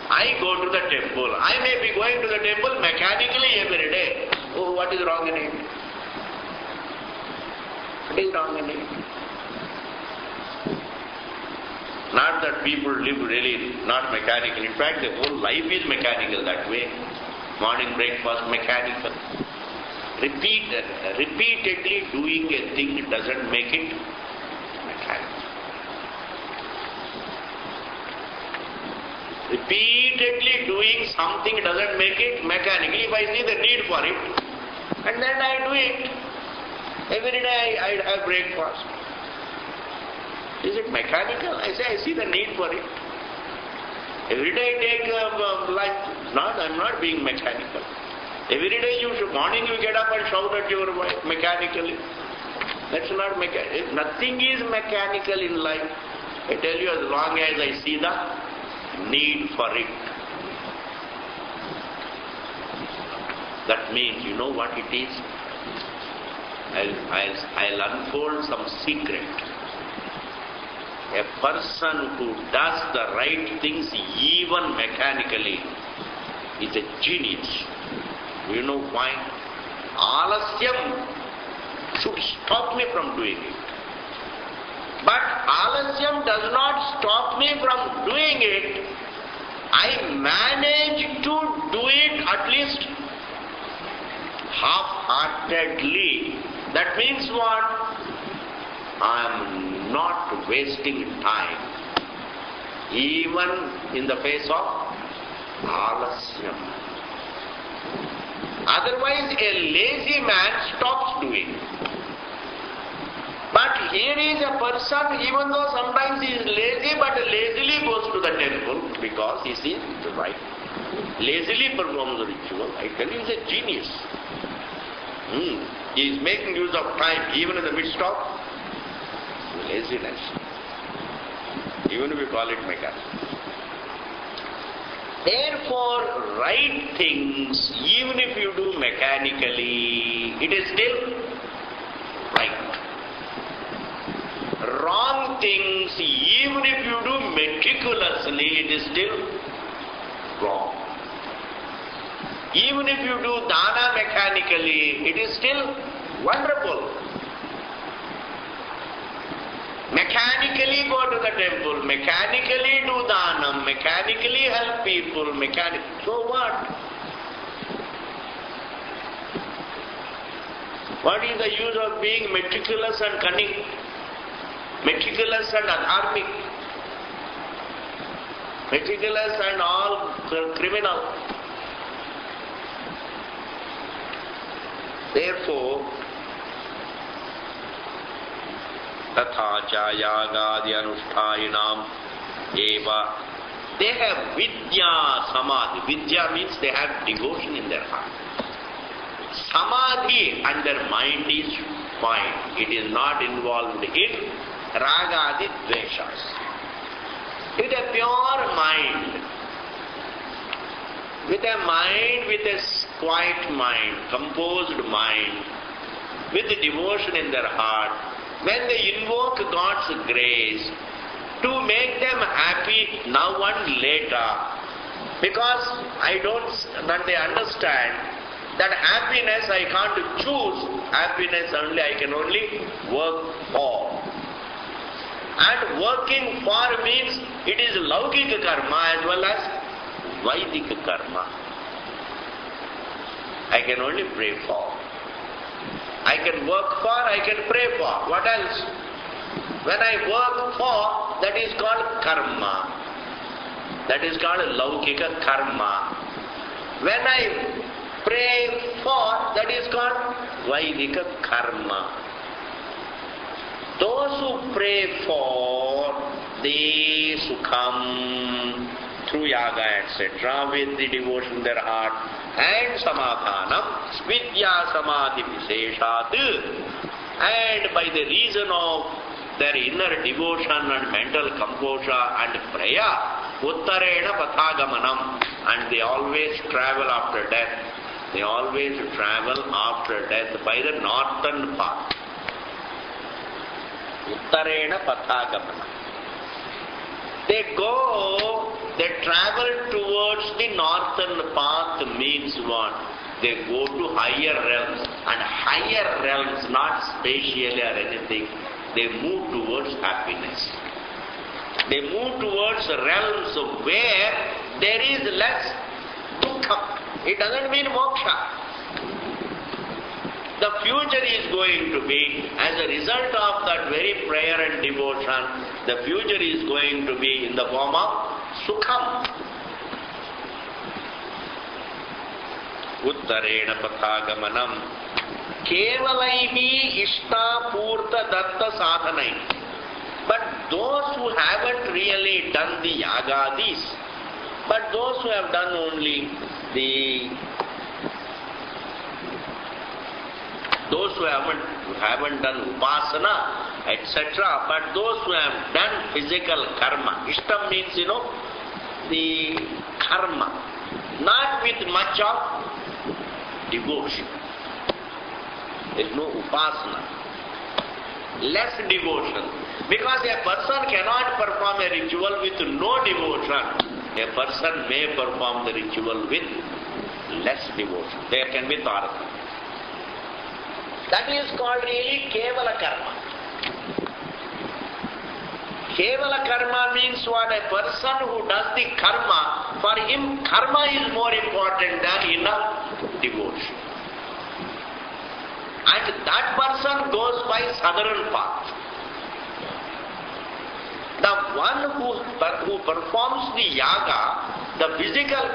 I go to the temple, I may be going to the temple mechanically every day. Oh, what is wrong in it? What is wrong in it? Not that people live really not mechanical. In fact, the whole life is mechanical that way. Morning breakfast mechanical. Repeatedly doing a thing doesn't make it mechanical. Repeatedly doing something doesn't make it mechanical. If I see the need for it, and then I do it. Every day I have breakfast. Is it mechanical? I say, I see the need for it. Every day I take lunch. I'm not being mechanical. Every day morning you get up and shout at your wife mechanically. That's not mechanical. Nothing is mechanical in life. I tell you, as long as I see the need for it. That means, you know what it is? I'll unfold some secret. A person who does the right things even mechanically is a genius. Do you know why? Alasyam should stop me from doing it. But alasyam does not stop me from doing it. I manage to do it at least half-heartedly. That means what? I am not wasting time, even in the face of alasyam. Otherwise, a lazy man stops doing. But here is a person, even though sometimes he is lazy, but lazily goes to the temple because he sees the right. Lazily performs the ritual. I tell you, he is a genius. He is making use of time, even in the midst of laziness, even if we call it mechanical. Therefore, right things, even if you do mechanically, it is still right. Wrong things, even if you do meticulously, it is still wrong. Even if you do dana mechanically, it is still wonderful. Mechanically go to the temple, mechanically do dhanam, mechanically help people, so what? What is the use of being meticulous and cunning? Meticulous and adharmic? Meticulous and all criminal? Therefore, Tatha cha yagadi anushthayinam eva. They have vidya samadhi. Vidya means they have devotion in their heart. Samadhi and their mind is fine. It is not involved in ragadi dveshas. With a pure mind, with a quiet mind, composed mind, with the devotion in their heart, when they invoke God's grace to make them happy now and later, because when they understand That happiness I can't choose. Happiness only I can only work for. And working for means it is Laukika karma as well as Vaidika karma. I can only pray for. I can work for, I can pray for. What else? When I work for, that is called karma. That is called Laukika karma. When I pray for, that is called Vaidika karma. Those who pray for, they sukham through yaga, etc., with the devotion in their heart, and samadhanam, vidya samadhi viseshat, and by the reason of their inner devotion and mental composure and prayer, uttarena pathagamanam, and they always travel after death. They always travel after death by the northern path. Uttarena pathagamanam. They travel towards the northern path means what? They go to higher realms, and higher realms, not spatially or anything, they move towards happiness. They move towards realms where there is less dukkha. It doesn't mean moksha. The future is going to be, as a result of that very prayer and devotion, the future is going to be in the form of sukham. Uttarena pathagamanam kevalaihi ishta purta datta sadhanai. But those who haven't really done the yagadis, but those who have done only those who haven't done upasana, etc., but those who have done physical karma. Ishtam means, the karma, not with much of devotion. There is no upasana, less devotion. Because a person cannot perform a ritual with no devotion. A person may perform the ritual with less devotion. There can be tarka. That is called really Kevala karma. Kevala karma means what? A person who does the karma, for him karma is more important than inner devotion. And that person goes by southern path. The one who performs the yaga, the physical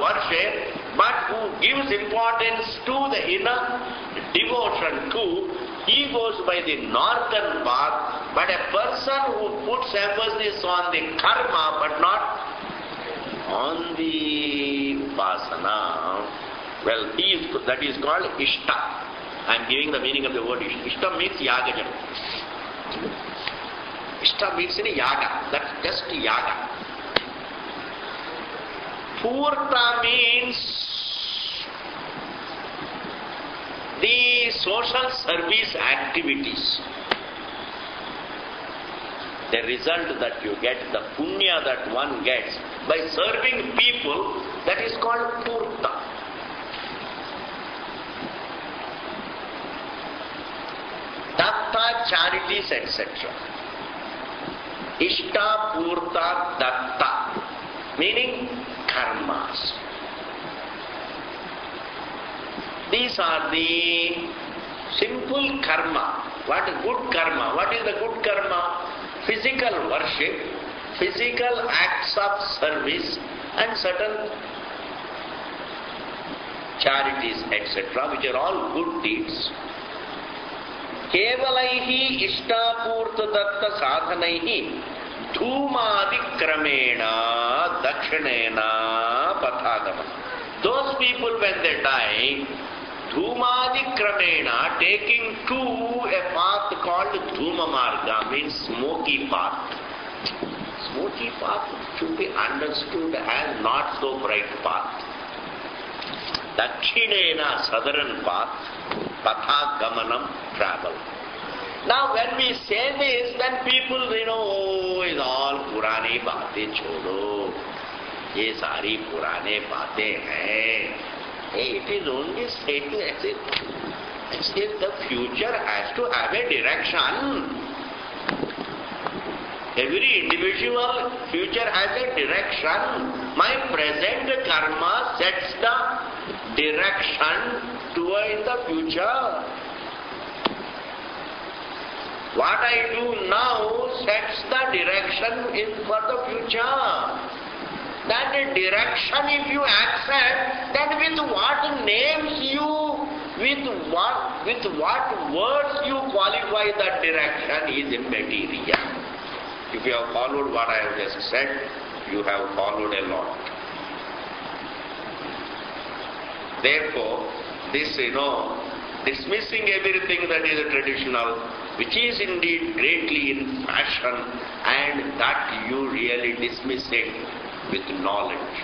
worship, but who gives importance to the inner devotion too, he goes by the northern path. But a person who puts emphasis on the karma but not on the upasana, well, that is called ishta. I am giving the meaning of the word ishta. Ishta means yaga. Ishta means in yaga. That's just yaga. Purta means the social service activities. The result that you get, the punya that one gets by serving people, that is called purta. Datta, charities, etc. Ishta, purta, datta, meaning karmas. These are the simple karma. What is good karma? What is the good karma? Physical worship, physical acts of service, and certain charities, etc., which are all good deeds. Kevalaihi ishtapurta datta sadhanaihi dhumādikramena dakshinena pathāgamana. Those people, when they die, dhumādikramena, taking to a path called dhuma marga, means smoky path. Smoky path should be understood as not so bright path. Dakshinena, southern path, pathagamanam, travel. Now when we say this, then people, oh, it's all purane baatein chodo. ये सारी पुराने बातें हैं. It is only saying as if the future has to have a direction. Every individual future has a direction. My present karma sets the direction toward the future. What I do now sets the direction for the future. That direction if you accept, then with what names you, with what words you qualify that direction is immaterial. If you have followed what I have just said, you have followed a lot. Therefore, this, dismissing everything that is traditional, which is indeed greatly in fashion, and that you really dismiss it with knowledge.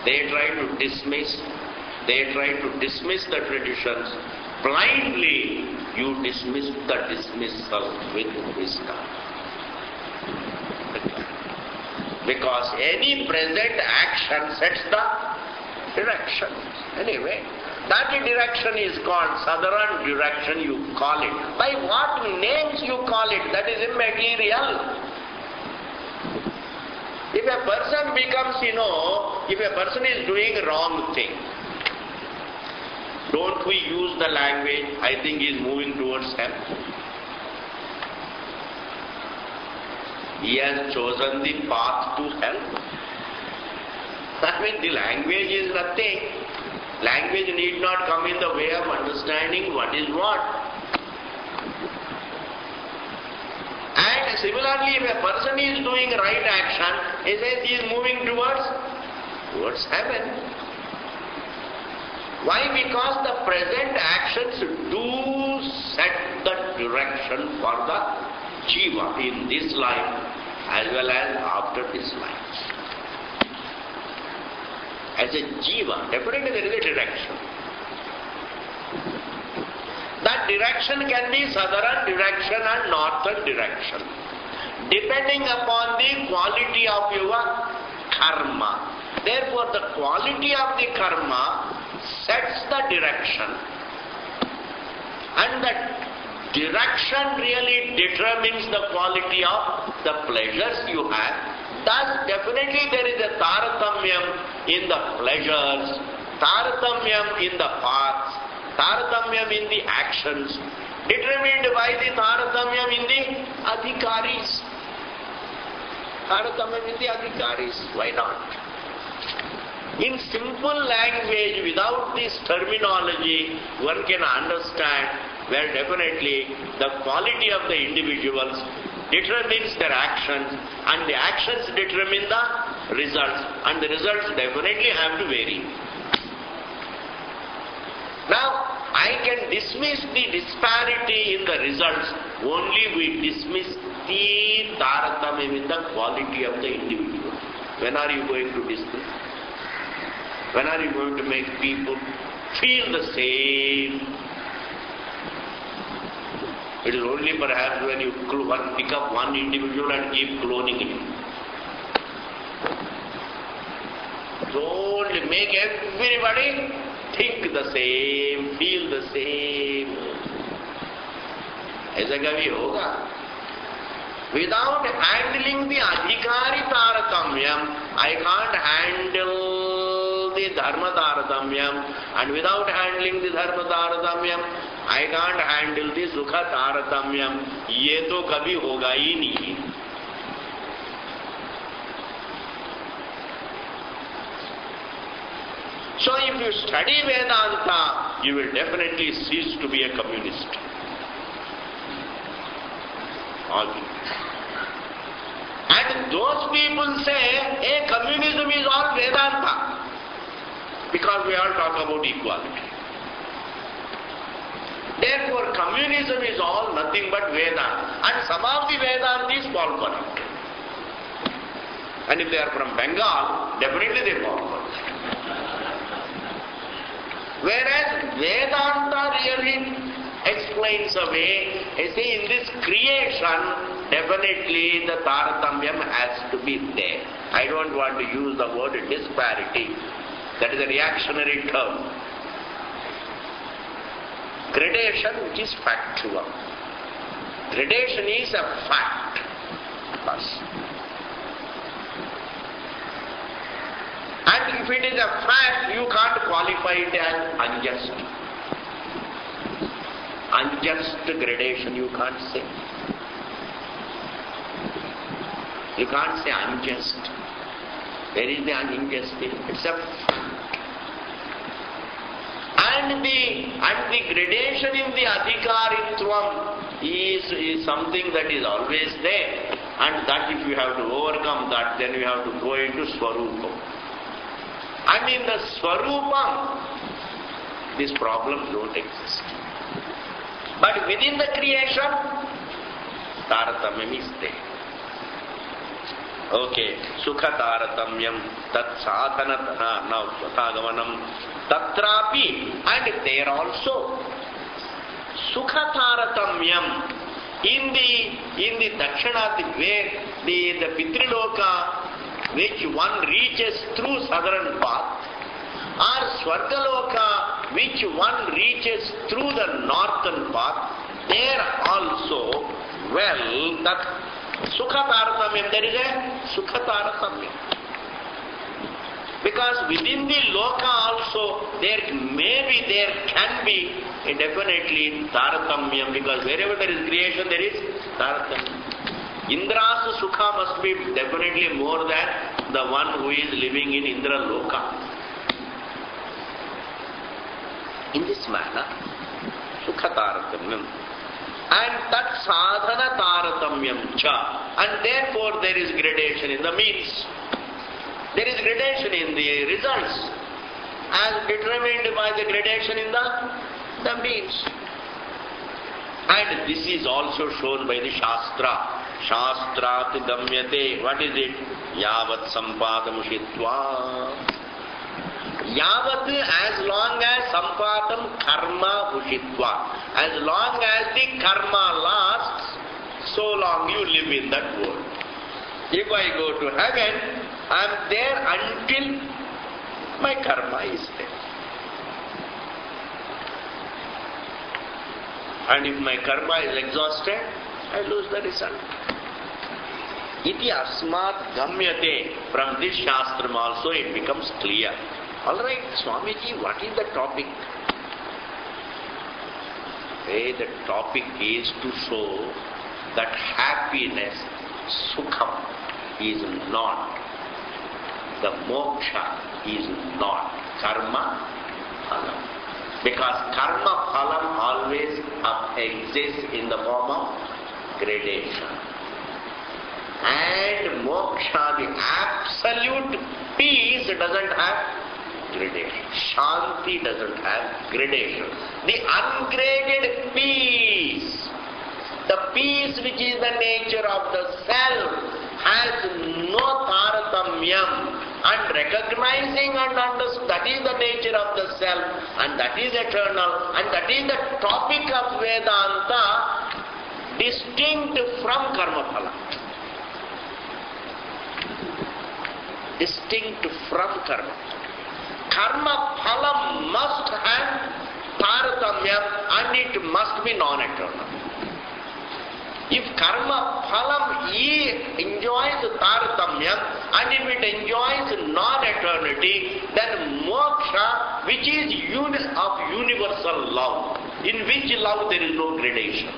They try to dismiss the traditions. Blindly, you dismiss the dismissal with wisdom. Because any present action sets the direction. Anyway, that direction is called Sadharan direction, you call it. By what names you call it, that is immaterial. If a person becomes, if a person is doing wrong thing, don't we use the language, I think he is moving towards hell? He has chosen the path to hell. I mean, the language is nothing. Language need not come in the way of understanding what is what. And similarly, if a person is doing right action, he says he is moving towards heaven. Why? Because the present actions do set the direction for the jiva in this life as well as after this life. As a jiva, definitely there is a direction. That direction can be Southern direction and Northern direction, depending upon the quality of your karma. Therefore, the quality of the karma sets the direction, and the direction really determines the quality of the pleasures you have. Thus, definitely there is a taratamyam in the pleasures, taratamyam in the paths, taratamyam in the actions, determined by the taratamyam in the adhikaris. Taratamyam in the adhikaris. Why not? In simple language, without this terminology, one can understand where definitely the quality of the individuals determines their actions, and the actions determine the results, and the results definitely have to vary. Now, I can dismiss the disparity in the results only we dismiss the taratamyam in the quality of the individual. When are you going to dismiss? When are you going to make people feel the same? It is only perhaps when you pick up one individual and keep cloning him. Don't make everybody think the same, feel the same. ऐसा कभी होगा? Without handling the adhikari taratamyam, I can't handle the dharma taratamyam, and without handling the dharma taratamyam, I can't handle the sukha taratamyam. ये तो कभी होगा ही नहीं. So if you study Vedanta, you will definitely cease to be a communist. And those people say, hey, communism is all Vedanta. Because we all talk about equality. Therefore, communism is all nothing but Vedanta. And some of the Vedantis fall for it. And if they are from Bengal, definitely they fall for it. Whereas Vedanta really explains away, see, in this creation, definitely the taratamyam has to be there. I don't want to use the word disparity. That is a reactionary term. gradation which is factual. Gradation is a fact. Bas. And if it is a fact, you can't qualify it as unjust. Unjust gradation you can't say. You can't say unjust. Where is the injustice? It's a fact. And the gradation in the adhikaritvam is something that is always there. And that if you have to overcome that, then you have to go into Swarupam. And in the Swarupam, these problems don't exist. But within the creation, Taratamyam is there. Okay, Sukha Taratamyam, Tat Sadhana Tagavanam, Tatrapi, and there also, Sukha Taratamyam, in the Dakshinati, where the Pitriloka, which one reaches through southern path, or Swargaloka, which one reaches through the northern path, there also, well, that Sukha Taratamyam, there is a Sukha Taratamyam. Because within the Loka also, there can be definitely Taratamyam, because wherever there is creation, there is Taratamyam. Indra's Sukha must be definitely more than the one who is living in Indra Loka. In this manner, Sukha Taratamyam. And that sadhana taratamyam cha. And therefore there is gradation in the means. There is gradation in the results as determined by the gradation in the means. And this is also shown by the Shastra. Shastrat gamyate. What is it? Yavat sampadam ushitva. Yavat, as long as sampadam karma ushitva. As long as the karma lasts, so long you live in that world. If I go to heaven, I am there until my karma is there. And if my karma is exhausted, I lose the result. Iti asmat gamyate. From this shastram also it becomes clear. Alright, Swamiji, what is the topic? The topic is to show that happiness, sukham, is not, the moksha is not karma phalam. Because karma phalam always exists in the form of gradation. And moksha, the absolute peace, doesn't have gradation. Shanti doesn't have gradation. The ungraded peace, the peace which is the nature of the self, has no taratamyam. And recognizing and understanding that is the nature of the self, and that is eternal, and that is the topic of Vedanta, distinct from karma phala. Distinct from karma. Karma phala must have taratamyam, and it must be non-eternal. If karma phalam enjoys taratamyam, and if it enjoys non-eternity, then moksha, which is of universal love, in which love there is no gradation.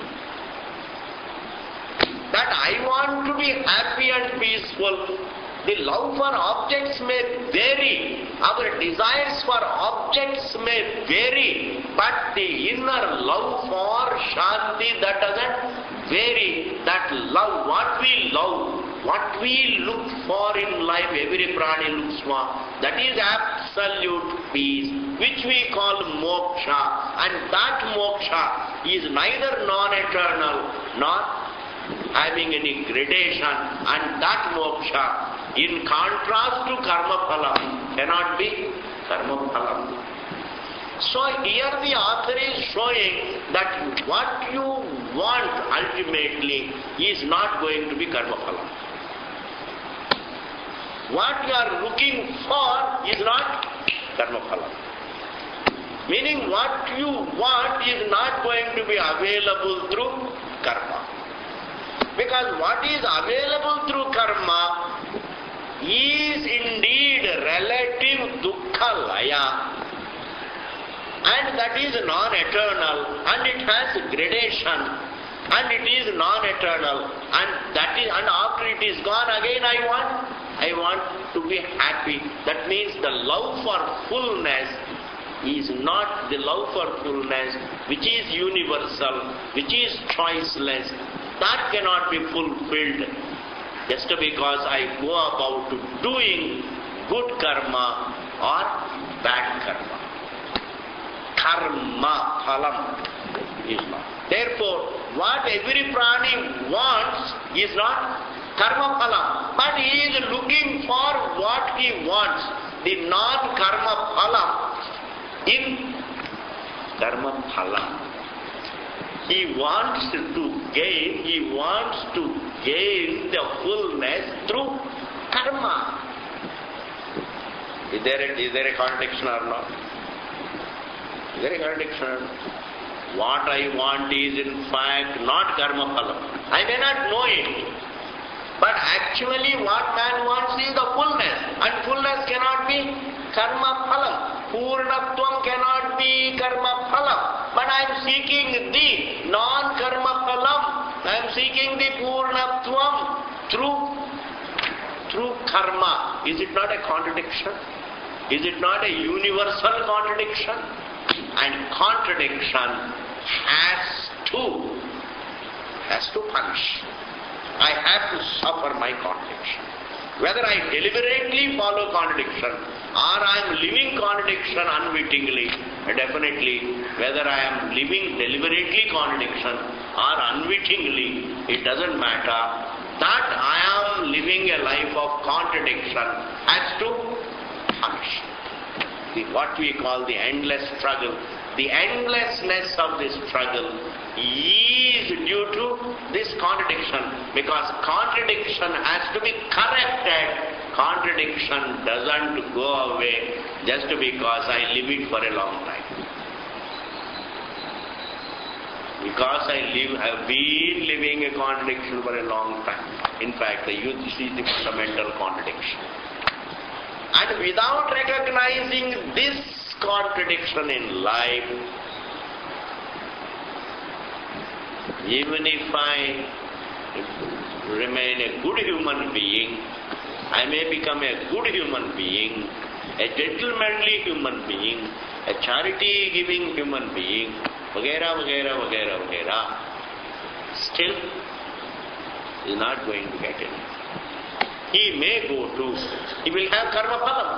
That I want to be happy and peaceful. The love for objects may vary, our desires for objects may vary, but the inner love for Shanti, that doesn't vary. That love, what we love, what we look for in life, every prani looks for, that is absolute peace, which we call moksha. And that moksha is neither non-eternal nor having any gradation, and that moksha, in contrast to karma phalam, cannot be karma phalam. So here the author is showing that what you want ultimately is not going to be karma phalam. What you are looking for is not karma phalam. Meaning what you want is not going to be available through karma. Because what is available through karma is indeed relative dukkha laya, and that is non-eternal, and it has gradation, and it is non-eternal, and after it is gone again I want to be happy. That means the love for fullness is not the love for fullness which is universal, which is choiceless. That cannot be fulfilled just because I go about doing good karma or bad karma. Karma, phalam is not. Therefore, what every prani wants is not karma phalam, but he is looking for what he wants, the non-karma phalam in karma phalam. He wants to gain the fullness through karma. Is there a contradiction or not? Is there a contradiction or not? What I want is in fact not karma phalam. I may not know it, but actually what man wants is the fullness, and fullness cannot be karma phalam. Purnatvam cannot be karma phalam. But I am seeking the non-karma phalam. I am seeking the purnatvam through karma. Is it not a contradiction? Is it not a universal contradiction? And contradiction has to punish. I have to suffer my contradiction. Whether I deliberately follow contradiction or I am living contradiction unwittingly, definitely whether I am living deliberately contradiction or unwittingly, it doesn't matter. That I am living a life of contradiction has to punish. What we call the endless struggle, the endlessness of this struggle is due to this contradiction, because contradiction has to be corrected. Contradiction doesn't go away just because I live it for a long time. Because I have been living a contradiction for a long time. In fact, you see the fundamental contradiction. And without recognizing this contradiction in life, even if I remain a good human being, I may become a good human being, a gentlemanly human being, a charity-giving human being, vagera, vagera, vagera, vagera, still is not going to get it. He may he will have karma phalam.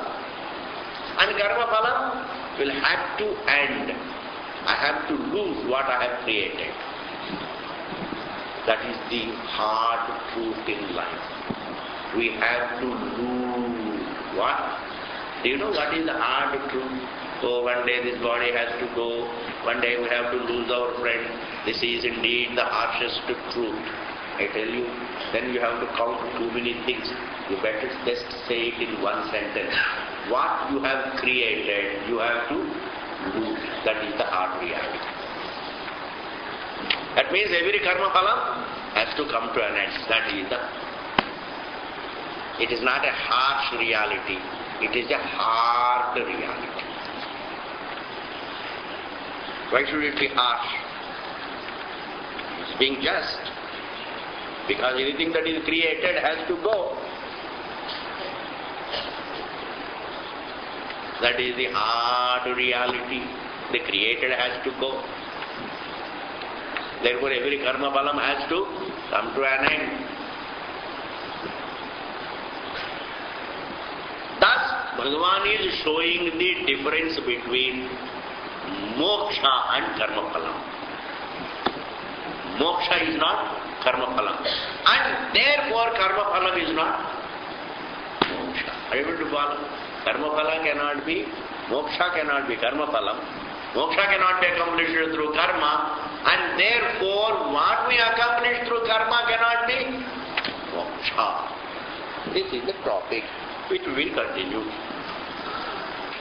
And karma phalam will have to end. I have to lose what I have created. That is the hard truth in life. We have to lose what? Do you know what is the hard truth? Oh, one day this body has to go. One day we have to lose our friend. This is indeed the harshest truth. I tell you, then you have to count too many things. You better just say it in one sentence. What you have created, you have to lose. That is the hard reality. That means every karma phalam has to come to an end. That is it is not a harsh reality. It is a hard reality. Why should it be harsh? It's being just. Because anything that is created has to go. That is the hard reality. The created has to go. Therefore, every karma phalam has to come to an end. Thus, Bhagavan is showing the difference between moksha and karma phalam. Moksha is not karma phalam. And therefore karma phalam is not moksha. Are you able to follow? Karma phala cannot be, moksha cannot be karma phalam. Moksha cannot be accomplished through karma, and therefore what we accomplish through karma cannot be moksha. This is the topic which we will continue.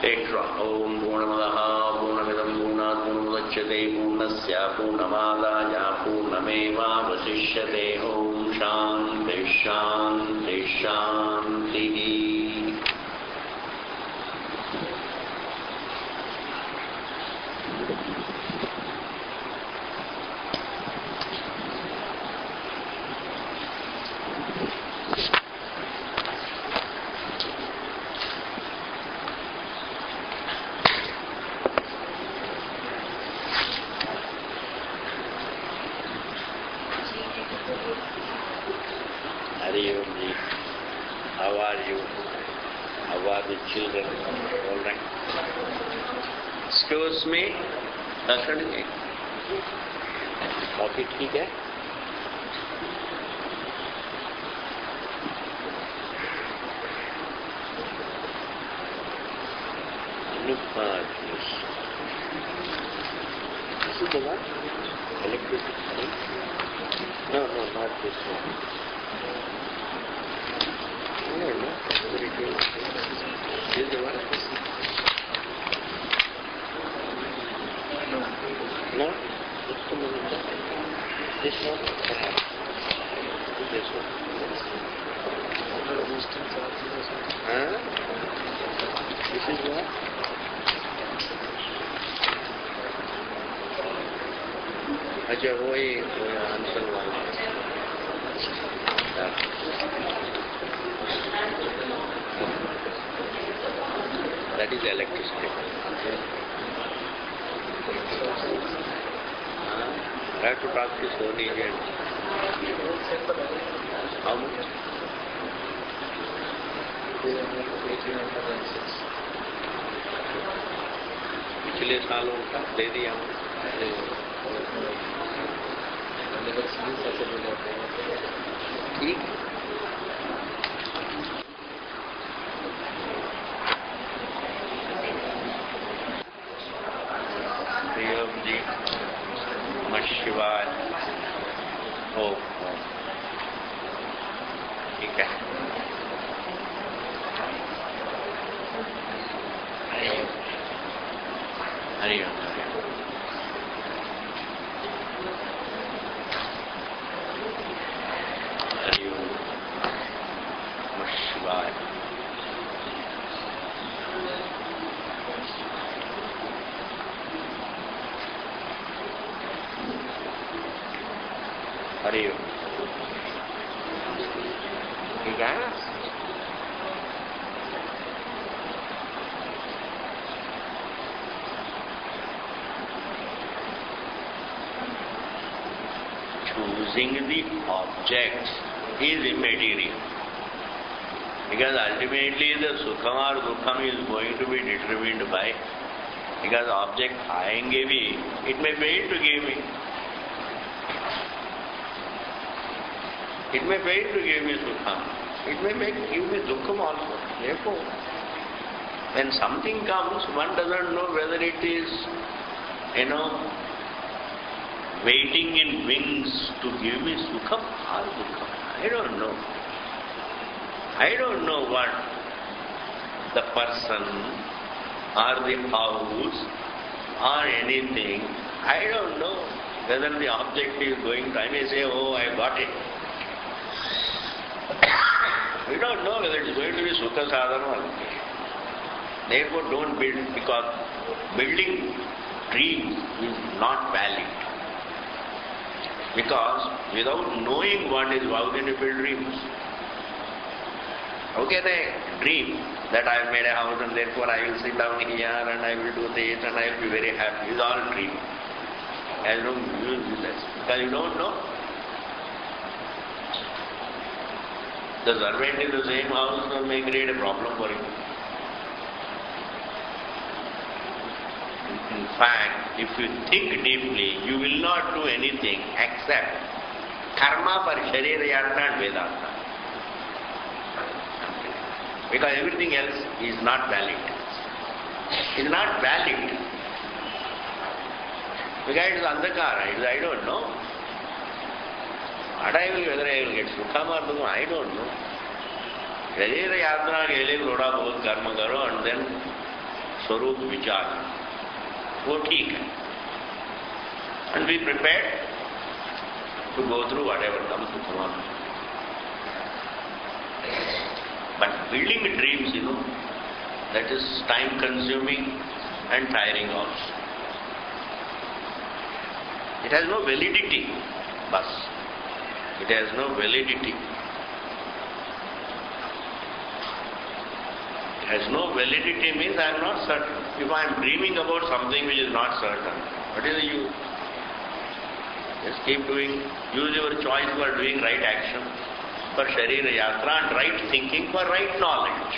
later on. Om Purnamadaha Purnamidam Purnat Purnamudachyate Purnasya Purnamadaya Purnameva Vasishyate. Om Shanti Shanti Shanti. How are you? How are the children? All right. Excuse me. Coffee ठीक है? Look at this. This is the one? Electricity? No, not this one. No, this is the one? No? Just a minute. This one? This one? Huh? This is what? अच्छा वो answer वाला that is electricity. I have to talk to Sony agent. How much? 1806. पिछले सालों का दे दिया हूँ. ठीक. प्रियम जी नमः शिवाय. हो ठीक है. हरि ओम. हरि ओम नमः शिवाय. हरि ओम. ठीक है. Choosing the objects is immaterial, because ultimately the sukham or dukkham is going to be determined by, because object आएंगे भी, it may fail to give me. It may fail to give me sukham. It may give me dukkham also. Therefore, when something comes, one doesn't know whether it is, waiting in wings to give me sukham or dukkham. I don't know. I don't know what the person or the house or anything. I don't know whether the object is going to, I may say, oh, I got it. We don't know whether it is going to be sukha sadhana or not. Therefore, don't build, because building dreams is not valid. Because without knowing what is, how can you build dreams? How can I dream that I have made a house and therefore I will sit down here and I will do this and I will be very happy? It's all dream. I don't use this because you don't know. The servant in the same house may create a problem for you. In fact, if you think deeply, you will not do anything except karma for Sharira Yartha and Vedanta. Because everything else is not valid. It's not valid. Because it is andhakara, it is I don't know. What I will, whether I will get sukham or dukkham, I don't know. Sharira Yartha ke liye thoda bahut karma karo and then स्वरूप विचार, वो ठीक है. And be prepared to go through whatever comes to come on. But building dreams, that is time consuming and tiring also. It has no validity, bas. It has no validity. It has no validity means I am not certain. If I am dreaming about something which is not certain, what is the use? Just keep doing, use your choice for doing right action, for Sharira Yatra, and right thinking, for right knowledge.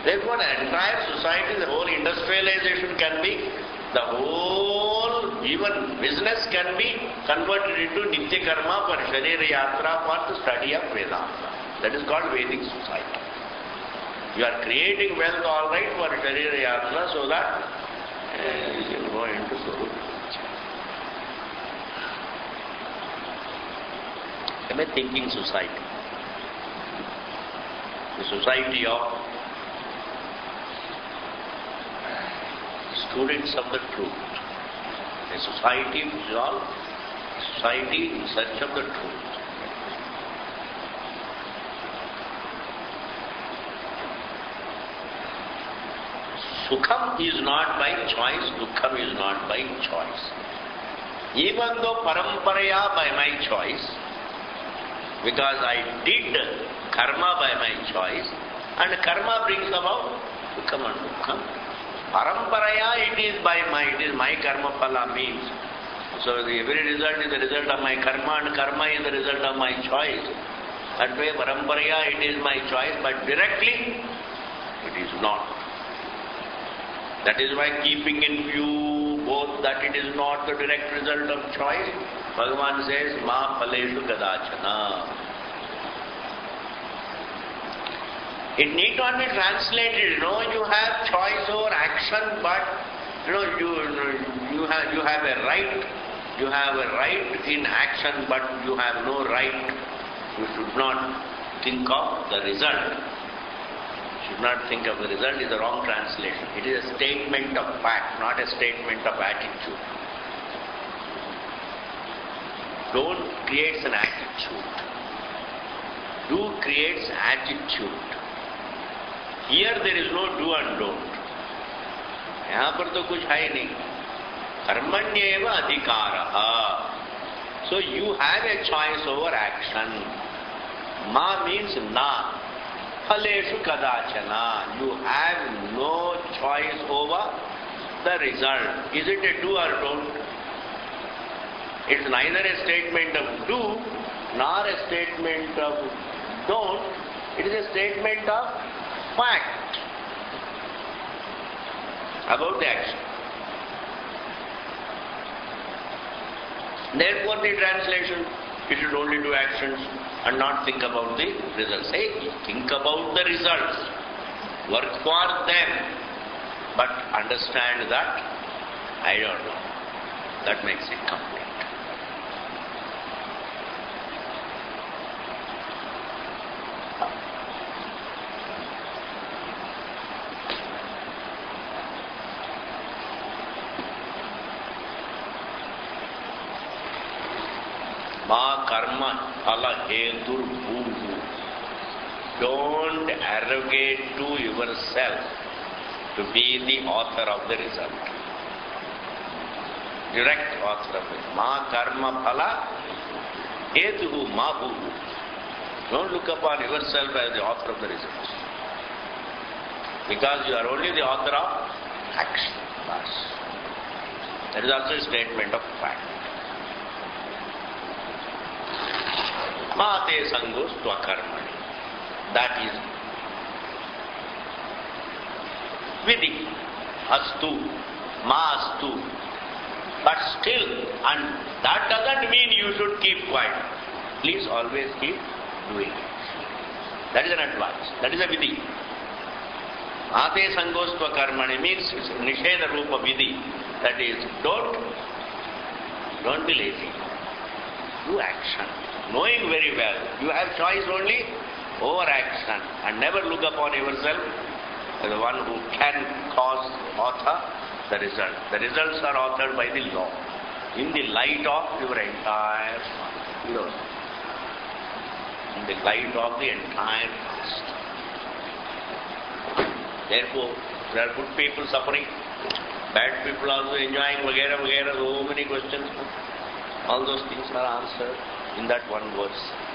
Therefore, the entire society, the whole industrialization can be, the whole even business can be converted into Nitya Karma for Sharira Yatra, for the study of Vedanta. That is called Vedic society. You are creating wealth all right for Sharira Yatra so that you can go into Swarup. I'm a thinking society. The society of students of the truth. A society which is all society in search of the truth. Sukham is not by choice, dukkham is not by choice. Even though paramparaya by my choice, because I did karma by my choice, and karma brings about sukham and dukkham. Paramparaya it is my karma phala means. So every result is the result of my karma, and karma is the result of my choice. That way paramparaya it is my choice, but directly it is not. That is why keeping in view both that it is not the direct result of choice, Bhagavan says, Ma phaleshu kadachana. It need not be translated, you have choice over action, but you have a right. You have a right in action, but you have no right. You should not think of the result. Should not think of the result is the wrong translation. It is a statement of fact, not a statement of attitude. Don't creates an attitude. Do creates attitude. Here there is no do and don't. यहाँ पर तो कुछ है नहीं. कर्मण्येव अधिकारः. So you have a choice over action. Ma means na. Phaleshu kadachana. You have no choice over the result. Is it a do or don't? It's neither a statement of do nor a statement of don't. It is a statement of fact about the action. Therefore the translation, you should only do actions and not think about the results. Say, think about the results, work for them, but understand that, I don't know. That makes it complete. Ma karma phala hetur bhuvu. Don't arrogate to yourself to be the author of the result. Direct author of it. Ma karma phala hetuhu ma bhuvu. Don't look upon yourself as the author of the result. Because you are only the author of action. That is also a statement of fact. Mate sangos tvakarmani. That is vidhi. Astu. Ma astu. But still, and that doesn't mean you should keep quiet. Please always keep doing it. That is an advice. That is a vidhi. Mate sangos tvakarmani means nisheda rupa vidhi. That is, don't be lazy. Do action. Knowing very well, you have choice only overaction, and never look upon yourself as the one who can cause, author the result. The results are authored by the law, in the light of your entire law, in the light of the entire past. Therefore, there are good people suffering, bad people also enjoying, vagera, vagera, so many questions. All those things are answered in that one verse.